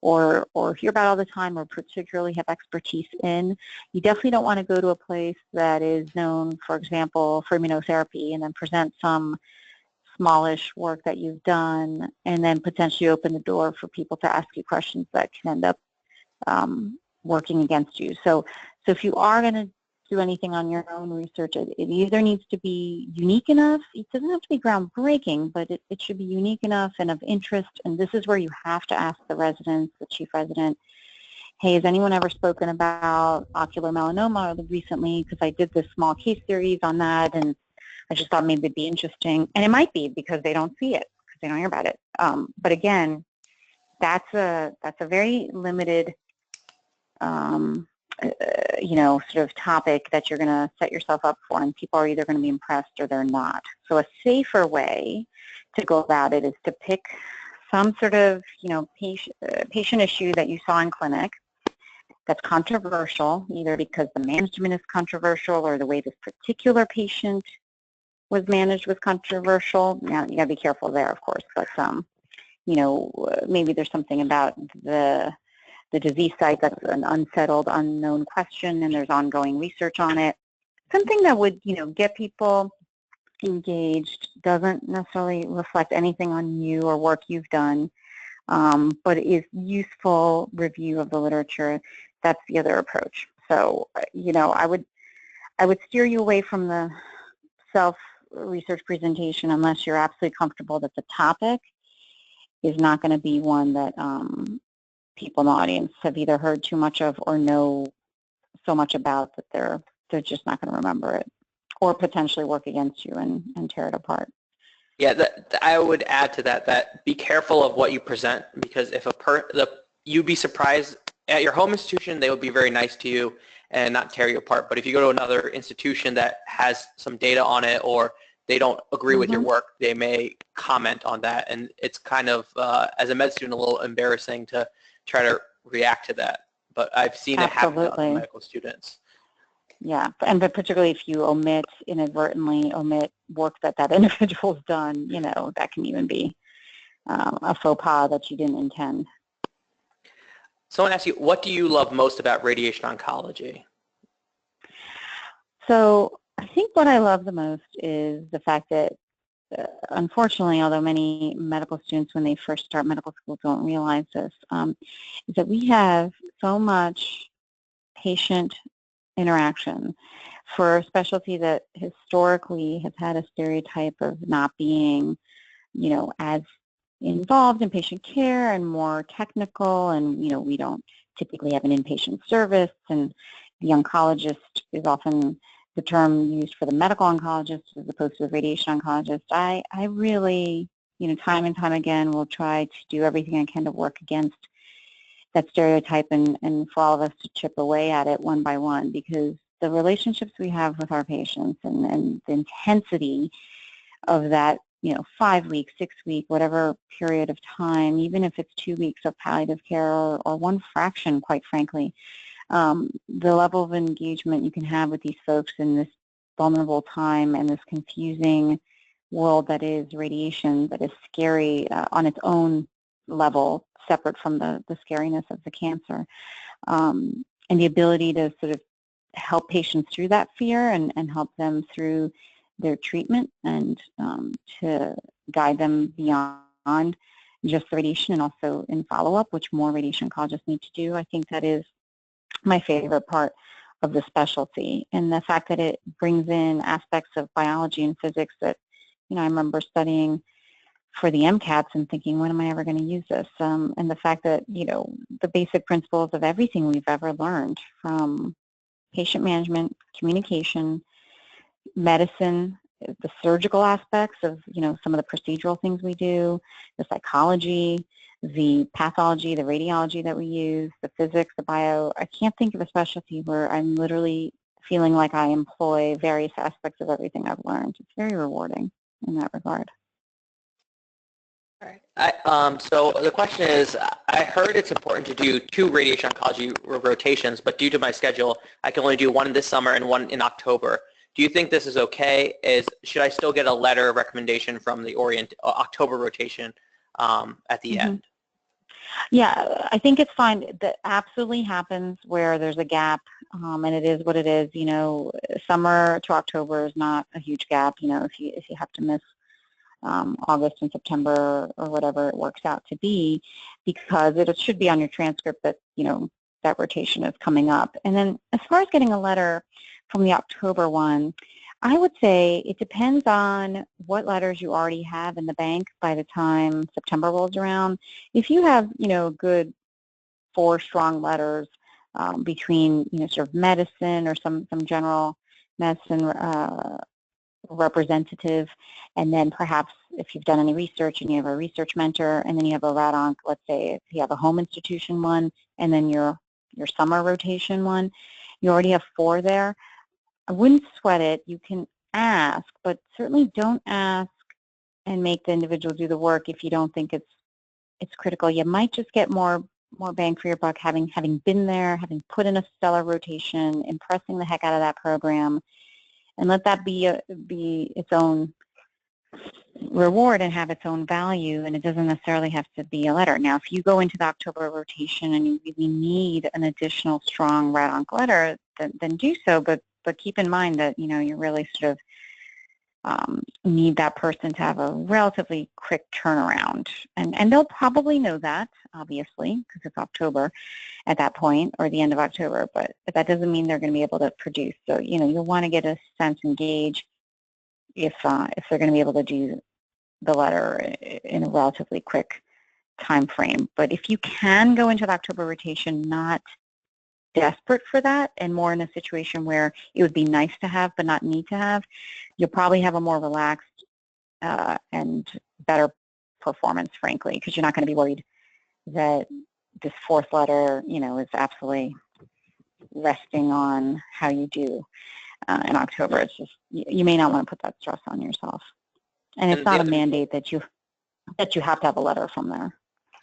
or hear about all the time or particularly have expertise in. You definitely don't want to go to a place that is known, for example, for immunotherapy and then present some smallish work that you've done and then potentially open the door for people to ask you questions that can end up working against you. So if you are going to do anything on your own research, it either needs to be unique enough, it doesn't have to be groundbreaking, but it should be unique enough and of interest, and this is where you have to ask the residents, the chief resident, hey, has anyone ever spoken about ocular melanoma recently, because I did this small case series on that, and I just thought maybe it'd be interesting, and it might be because they don't see it, because they don't hear about it, but again, that's a very limited you know, sort of topic that you're going to set yourself up for, and people are either going to be impressed or they're not. So a safer way to go about it is to pick some sort of, you know, patient issue that you saw in clinic that's controversial, either because the management is controversial or the way this particular patient was managed was controversial. Now, you got to be careful there, of course, but, you know, maybe there's something about the disease site that's an unsettled, unknown question, and there's ongoing research on it. Something that would, you know, get people engaged, doesn't necessarily reflect anything on you or work you've done, but is useful review of the literature. That's the other approach. So, you know, I would steer you away from the self-research presentation unless you're absolutely comfortable that the topic is not going to be one that people in the audience have either heard too much of or know so much about that they're just not going to remember it, or potentially work against you and tear it apart. Yeah, I would add to that be careful of what you present, because if you'd be surprised at your home institution, they would be very nice to you and not tear you apart. But if you go to another institution that has some data on it, or they don't agree with your work, they may comment on that. And it's kind of, as a med student, a little embarrassing to try to react to that. But I've seen it happen to other medical students. Yeah, and but particularly if you inadvertently omit work that individual's done, you know, that can even be a faux pas that you didn't intend. Someone asked you, what do you love most about radiation oncology? So I think what I love the most is the fact that, unfortunately, although many medical students when they first start medical school don't realize this, is that we have so much patient interaction for a specialty that historically has had a stereotype of not being, you know, as involved in patient care and more technical, and, you know, we don't typically have an inpatient service, and the oncologist is often the term used for the medical oncologist as opposed to the radiation oncologist. I really, you know, time and time again will try to do everything I can to work against that stereotype and for all of us to chip away at it one by one, because the relationships we have with our patients and the intensity of that, you know, 5 week, 6 week, whatever period of time, even if it's 2 weeks of palliative care or one fraction, quite frankly, the level of engagement you can have with these folks in this vulnerable time and this confusing world that is radiation, that is scary on its own level, separate from the scariness of the cancer, and the ability to sort of help patients through that fear and help them through their treatment, and to guide them beyond just the radiation and also in follow-up, which more radiation oncologists need to do. I think that is my favorite part of the specialty, and the fact that it brings in aspects of biology and physics that, you know, I remember studying for the MCATs and thinking, when am I ever going to use this? And the fact that, you know, the basic principles of everything we've ever learned, from patient management, communication, medicine, the surgical aspects of, you know, some of the procedural things we do, the psychology, the pathology, the radiology that we use, the physics, the bio. I can't think of a specialty where I'm literally feeling like I employ various aspects of everything I've learned. It's very rewarding in that regard. All right. So the question is, I heard it's important to do 2 radiation oncology rotations, but due to my schedule, I can only do one this summer and one in October. Do you think this is okay? Should I still get a letter of recommendation from the October rotation at the end? Yeah, I think it's fine. That absolutely happens where there's a gap, and it is what it is. You know, summer to October is not a huge gap. You know, if you have to miss August and September or whatever it works out to be, because it should be on your transcript that, you know, that rotation is coming up. And then as far as getting a letter from the October one, I would say it depends on what letters you already have in the bank by the time September rolls around. If you have, you know, good 4 strong letters between, you know, sort of medicine or some general medicine representative, and then perhaps if you've done any research and you have a research mentor, and then you have a rad onc, let's say if you have a home institution one, and then your summer rotation one, you already have 4 there. I wouldn't sweat it. You can ask, but certainly don't ask and make the individual do the work if you don't think it's critical. You might just get more bang for your buck having been there, having put in a stellar rotation, impressing the heck out of that program, and let that be its own reward and have its own value, and it doesn't necessarily have to be a letter. Now, if you go into the October rotation and you really need an additional strong rad onc letter, then do so, but keep in mind that, you know, you really sort of need that person to have a relatively quick turnaround, and they'll probably know that, obviously, because it's October at that point, or the end of October, but that doesn't mean they're going to be able to produce. So, you know, you'll want to get a sense and gauge if they're going to be able to do the letter in a relatively quick time frame. But if you can go into the October rotation, not desperate for that and more in a situation where it would be nice to have but not need to have, you'll probably have a more relaxed and better performance, frankly, because you're not going to be worried that this fourth letter, is absolutely resting on how you do in October. It's just, you may not want to put that stress on yourself. And it's not a mandate that you have to have a letter from there.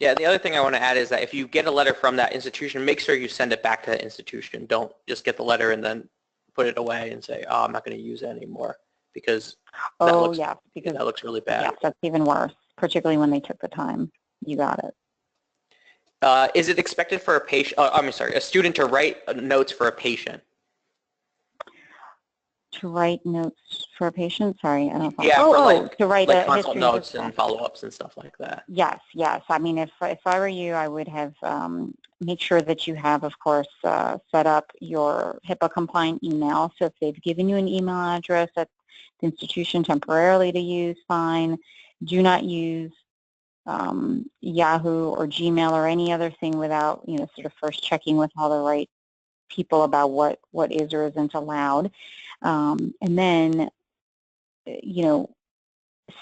Yeah, the other thing I want to add is that if you get a letter from that institution, make sure you send it back to the institution. Don't just get the letter and then put it away and say, oh, I'm not going to use it anymore, because that looks really bad. Yeah, that's even worse, particularly when they took the time. You got it. Is it expected for a student to write notes for a patient? To write notes for a patient? Sorry, I don't know. Yeah, to write like a consult history notes and follow-ups and stuff like that. Yes. I mean, if I were you, I would have make sure that you have, of course, set up your HIPAA-compliant email. So if they've given you an email address at the institution temporarily to use, fine. Do not use Yahoo or Gmail or any other thing without, sort of first checking with all the right people about what is or isn't allowed. And then,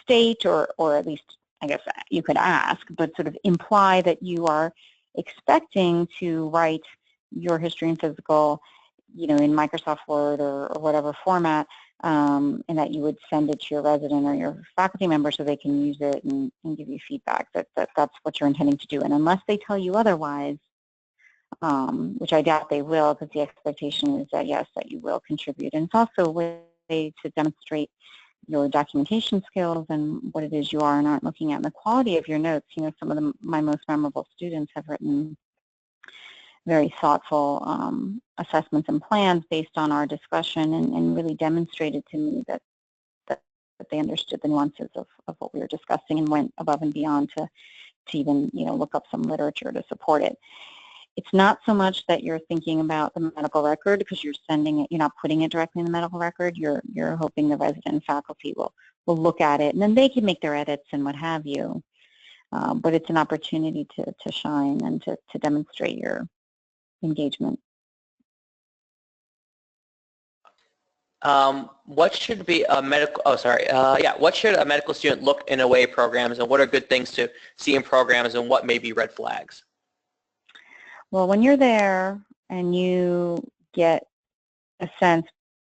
state or at least, I guess you could ask, but sort of imply that you are expecting to write your history and physical, in Microsoft Word or whatever format, and that you would send it to your resident or your faculty member so they can use it and give you feedback that's what you're intending to do. And unless they tell you otherwise, which I doubt they will, because the expectation is that, yes, that you will contribute. And it's also a way to demonstrate your documentation skills and what it is you are and aren't looking at, and the quality of your notes. Some of my most memorable students have written very thoughtful assessments and plans based on our discussion and really demonstrated to me that they understood the nuances of what we were discussing and went above and beyond to even, look up some literature to support it. It's not so much that you're thinking about the medical record because you're sending it, you're not putting it directly in the medical record. You're hoping the resident and faculty will look at it, and then they can make their edits and what have you. But it's an opportunity to shine and to demonstrate your engagement. What should be a medical? What should a medical student look in OA programs, and what are good things to see in programs, and what may be red flags? Well, when you're there and you get a sense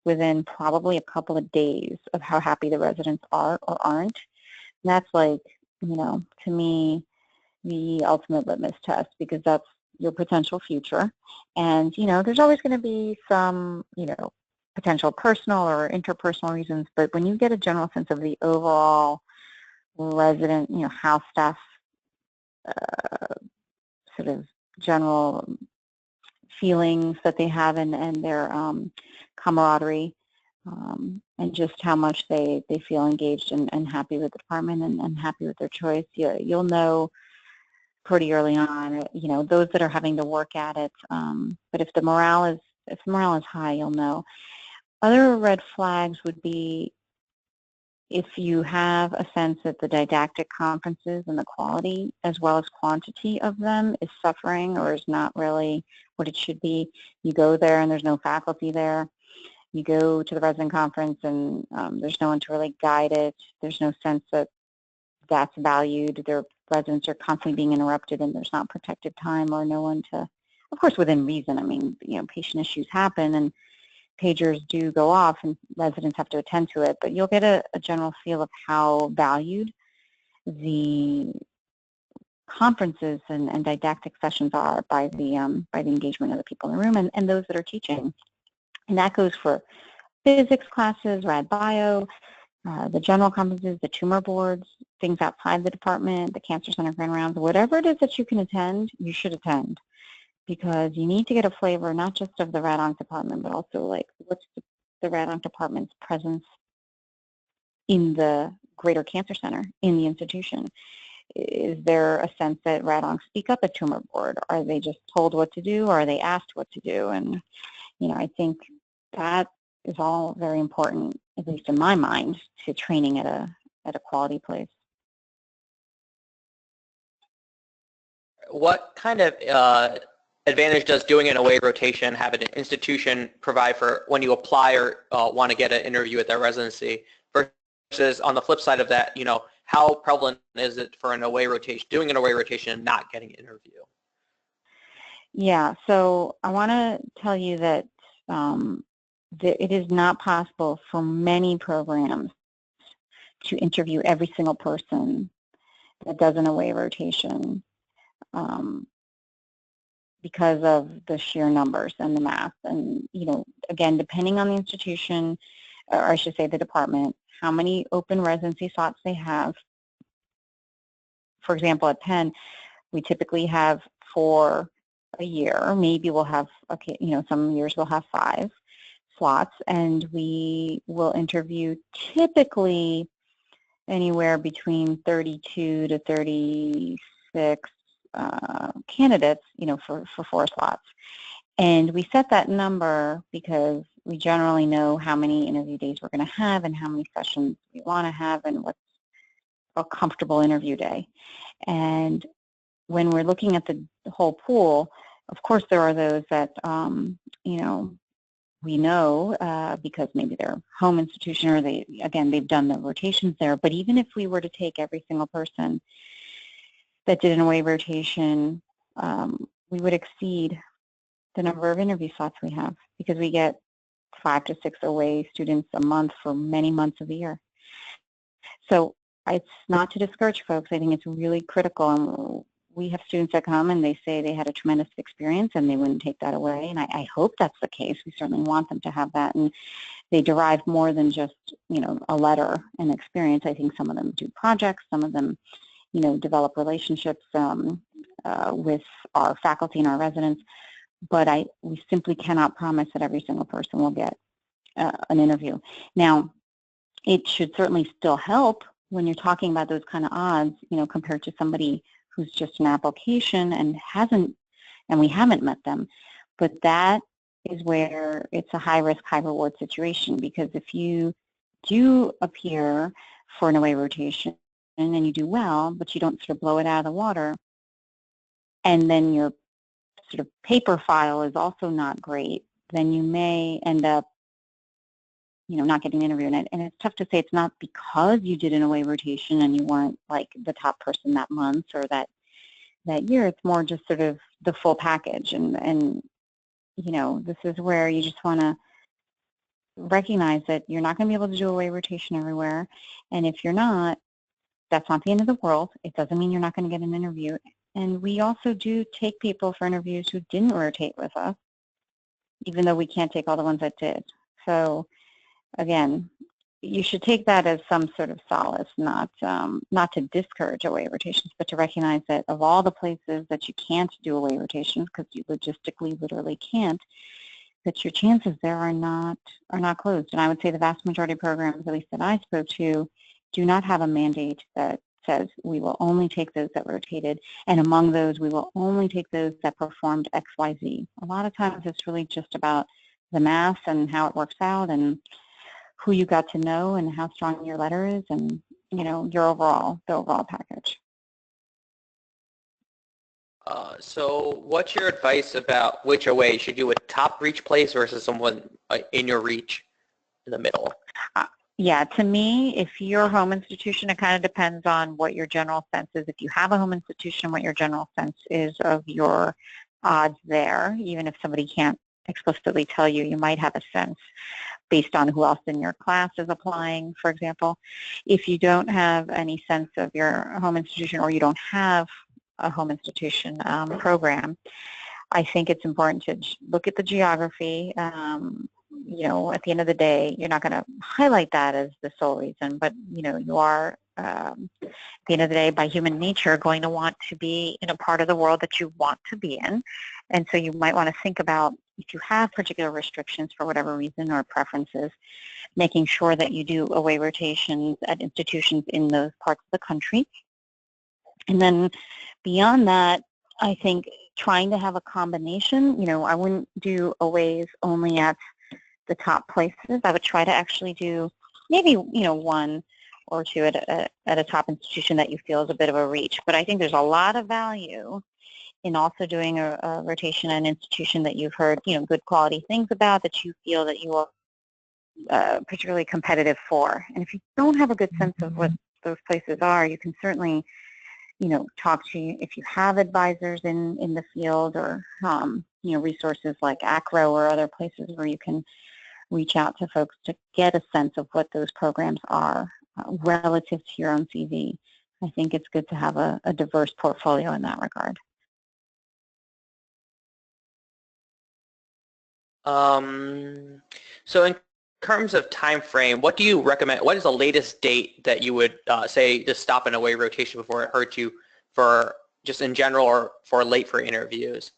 within probably a couple of days of how happy the residents are or aren't, that's like, to me, the ultimate litmus test, because that's your potential future. And, there's always going to be some, potential personal or interpersonal reasons, but when you get a general sense of the overall resident, house staff sort of general feelings that they have and their camaraderie, and just how much they feel engaged and happy with the department and happy with their choice, you'll know pretty early on, those that are having to work at it. But if the morale is high, you'll know. Other red flags would be if you have a sense that the didactic conferences and the quality as well as quantity of them is suffering or is not really what it should be. You go there and there's no faculty there. You go to the resident conference and there's no one to really guide it. There's no sense that that's valued. Their residents are constantly being interrupted and there's not protected time or no one to, of course within reason. I mean, patient issues happen and pagers do go off and residents have to attend to it, but you'll get a general feel of how valued the conferences and didactic sessions are by the engagement of the people in the room and those that are teaching. And that goes for physics classes, rad bio, the general conferences, the tumor boards, things outside the department, the cancer center grand rounds, whatever it is that you can attend, you should attend. Because you need to get a flavor not just of the rad onc department, but also like what's the rad onc department's presence in the greater cancer center, in the institution. Is there a sense that rad oncs speak up at tumor board? Are they just told what to do, or are they asked what to do? And I think that is all very important, at least in my mind, to training at a quality place. what kind of advantage does doing an away rotation have an institution provide for when you apply or want to get an interview at their residency versus on the flip side of that, you know, how prevalent is it for an away rotation, doing an away rotation and not getting an interview? Yeah, so I want to tell you that it is not possible for many programs to interview every single person that does an away rotation because of the sheer numbers and the math. And, you know, again, depending on the institution, or I should say the department, how many open residency slots they have. For example, at Penn, we typically have 4 a year. Maybe we'll have, okay, you know, some years we'll have 5 slots, and we will interview typically anywhere between 32 to 36 candidates, you know, for 4 slots. And we set that number because we generally know how many interview days we're going to have and how many sessions we want to have and what's a comfortable interview day. And when we're looking at the whole pool, of course there are those that, you know, we know because maybe they're home institution or they've done the rotations there. But even if we were to take every single person that did an away rotation, we would exceed the number of interview slots we have because we get 5 to 6 away students a month for many months of the year. So it's not to discourage folks. I think it's really critical. And we have students that come and they say they had a tremendous experience and they wouldn't take that away. And I hope that's the case. We certainly want them to have that. And they derive more than just, you know, a letter and experience. I think some of them do projects. Some of them, you know, develop relationships with our faculty and our residents. But we simply cannot promise that every single person will get an interview. Now, it should certainly still help when you're talking about those kind of odds, you know, compared to somebody who's just an application and we haven't met them. But that is where it's a high risk, high reward situation, because if you do appear for an away rotation and you do well, but you don't sort of blow it out of the water, and then your sort of paper file is also not great, then you may end up, you know, not getting an interview. And it's tough to say it's not because you did an away rotation and you weren't like the top person that month or that year. It's more just sort of the full package. And you know, this is where you just want to recognize that you're not going to be able to do away rotation everywhere. And if you're not, that's not the end of the world. It doesn't mean you're not going to get an interview. And we also do take people for interviews who didn't rotate with us, even though we can't take all the ones that did. So again, you should take that as some sort of solace, not to discourage away rotations, but to recognize that of all the places that you can't do away rotations, because you logistically literally can't, that your chances there are not closed. And I would say the vast majority of programs, at least that I spoke to, do not have a mandate that says we will only take those that rotated, and among those we will only take those that performed XYZ. A lot of times it's really just about the math and how it works out and who you got to know and how strong your letter is and, you know, the overall package. So what's your advice about which away? Should you do a top reach place versus someone in your reach in the middle? Yeah, to me, if you're a home institution, it kind of depends on what your general sense is. If you have a home institution, what your general sense is of your odds there. Even if somebody can't explicitly tell you, you might have a sense based on who else in your class is applying, for example. If you don't have any sense of your home institution or you don't have a home institution program, I think it's important to look at the geography. You know, at the end of the day, you're not going to highlight that as the sole reason, but, you know, you are, at the end of the day, by human nature, going to want to be in a part of the world that you want to be in. And so you might want to think about, if you have particular restrictions for whatever reason or preferences, making sure that you do away rotations at institutions in those parts of the country. And then beyond that, I think trying to have a combination, you know, I wouldn't do aways only at the top places. I would try to actually do maybe, you know, 1 or 2 at a top institution that you feel is a bit of a reach. But I think there's a lot of value in also doing a rotation at an institution that you've heard, good quality things about, that you feel that you are particularly competitive for. And if you don't have a good sense of what those places are, you can certainly, talk to, if you have advisors in the field, or, resources like ACRO or other places where you can reach out to folks to get a sense of what those programs are relative to your own CV. I think it's good to have a diverse portfolio in that regard. So in terms of time frame, what do you recommend? What is the latest date that you would say to stop an away rotation before it hurts you, for just in general, or for late for interviews?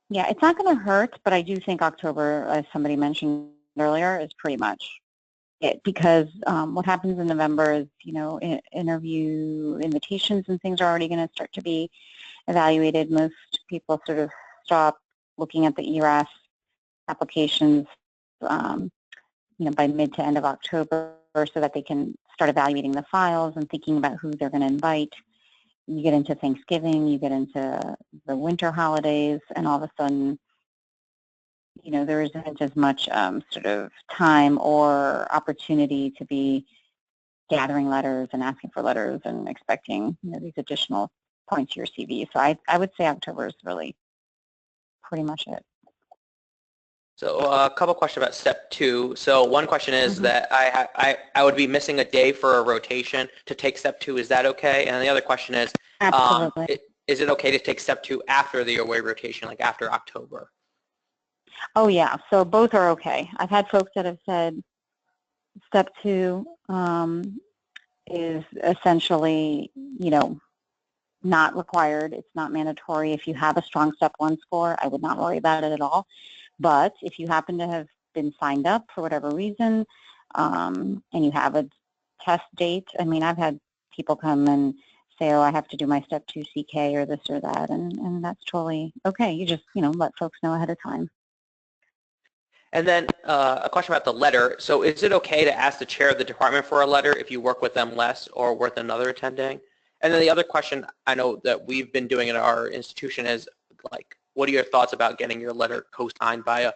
Yeah, it's not going to hurt, but I do think October, as somebody mentioned earlier, is pretty much it, because what happens in November is, interview invitations and things are already going to start to be evaluated. Most people sort of stop looking at the ERAS applications, by mid to end of October, so that they can start evaluating the files and thinking about who they're going to invite. You get into Thanksgiving, you get into the winter holidays, and all of a sudden, there isn't as much sort of time or opportunity to be gathering letters and asking for letters and expecting, these additional points to your CV. So I would say October is really pretty much it. So a couple questions about step 2. So one question is that I would be missing a day for a rotation to take step 2. Is that okay? And the other question is, absolutely. Is it okay to take step 2 after the away rotation, like after October? Oh yeah, so both are okay. I've had folks that have said step 2 is essentially, not required. It's not mandatory. If you have a strong step 1 score, I would not worry about it at all. But if you happen to have been signed up for whatever reason, and you have a test date, I mean, I've had people come and say, oh, I have to do my step 2 CK or this or that, and that's totally okay. You just, let folks know ahead of time. And then a question about the letter. So is it okay to ask the chair of the department for a letter if you work with them less or with another attending? And then the other question I know that we've been doing at our institution is, like, what are your thoughts about getting your letter co-signed by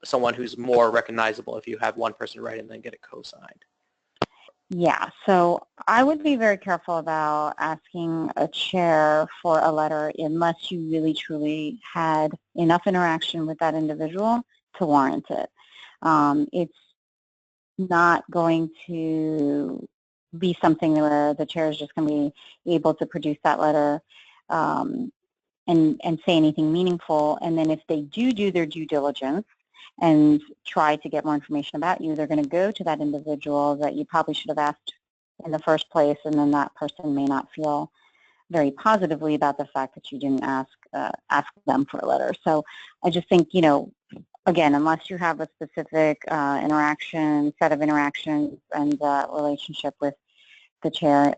someone who's more recognizable if you have one person write and then get it co-signed? Yeah, so I would be very careful about asking a chair for a letter unless you really truly had enough interaction with that individual to warrant it. It's not going to be something where the chair is just going to be able to produce that letter and say anything meaningful. And then if they do their due diligence and try to get more information about you, they're going to go to that individual that you probably should have asked in the first place, and then that person may not feel very positively about the fact that you didn't ask them for a letter. So I just think, again, unless you have a specific set of interactions and relationship with the chair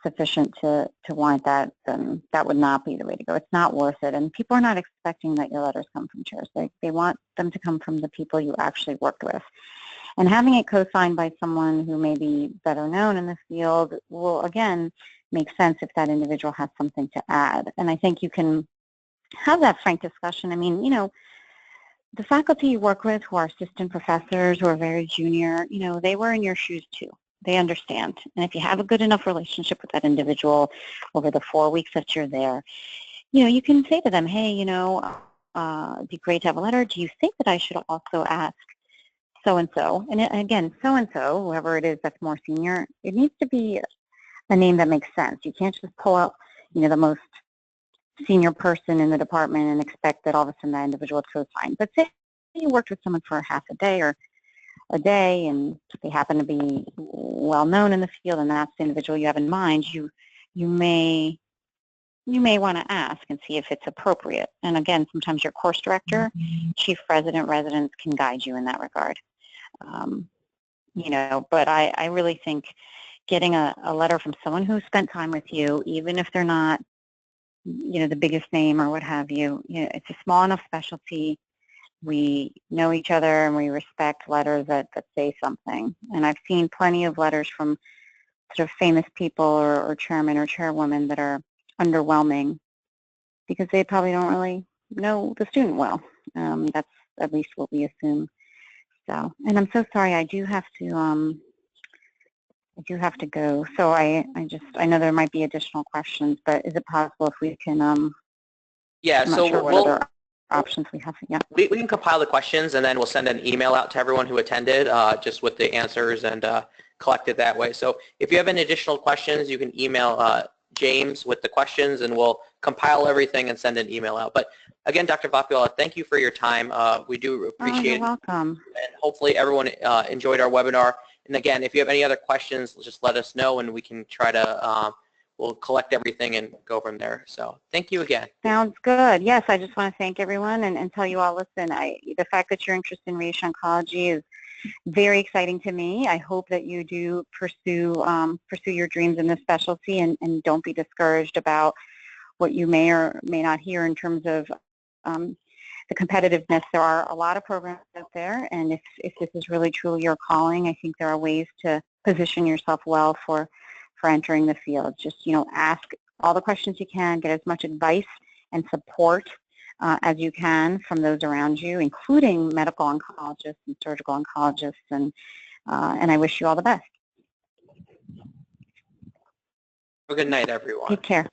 sufficient to warrant that, then that would not be the way to go. It's not worth it. And people are not expecting that your letters come from chairs. They want them to come from the people you actually worked with. And having it co-signed by someone who may be better known in the field will, again, make sense if that individual has something to add. And I think you can have that frank discussion. I mean, the faculty you work with who are assistant professors, who are very junior, they were in your shoes too. They understand. And if you have a good enough relationship with that individual over the 4 weeks that you're there, you can say to them, hey, it'd be great to have a letter. Do you think that I should also ask so-and-so? And again, so-and-so, whoever it is that's more senior, it needs to be a name that makes sense. You can't just pull out, the most senior person in the department and expect that all of a sudden that individual to co-sign. But say you worked with someone for half a day or a day, and they happen to be well known in the field, and that's the individual you have in mind, you may want to ask and see if it's appropriate. And again, sometimes your course director, chief resident, residents can guide you in that regard. But I really think getting a letter from someone who spent time with you, even if they're not, the biggest name or what have you, it's a small enough specialty. We know each other and we respect letters that say something. And I've seen plenty of letters from sort of famous people or chairmen or chairwomen that are underwhelming because they probably don't really know the student well. That's at least what we assume. So, and I'm so sorry, I do have to go. So I know there might be additional questions, but is it possible if we can, Yeah, I'm so not sure what other options we have. Yeah. We can compile the questions and then we'll send an email out to everyone who attended just with the answers and collect it that way. So if you have any additional questions, you can email James with the questions and we'll compile everything and send an email out. But again, Dr. Vapiwala, thank you for your time. We do appreciate it. You're welcome. And hopefully everyone enjoyed our webinar. And again, if you have any other questions, just let us know and we can try to we'll collect everything and go from there. So thank you again. Sounds good. Yes, I just want to thank everyone and tell you all, listen, the fact that you're interested in radiation oncology is very exciting to me. I hope that you do pursue your dreams in this specialty and don't be discouraged about what you may or may not hear in terms of the competitiveness. There are a lot of programs out there, and if this is really truly your calling, I think there are ways to position yourself well for entering the field. Just, ask all the questions you can, get as much advice and support as you can from those around you, including medical oncologists and surgical oncologists, and I wish you all the best. Have a good night, everyone. Take care.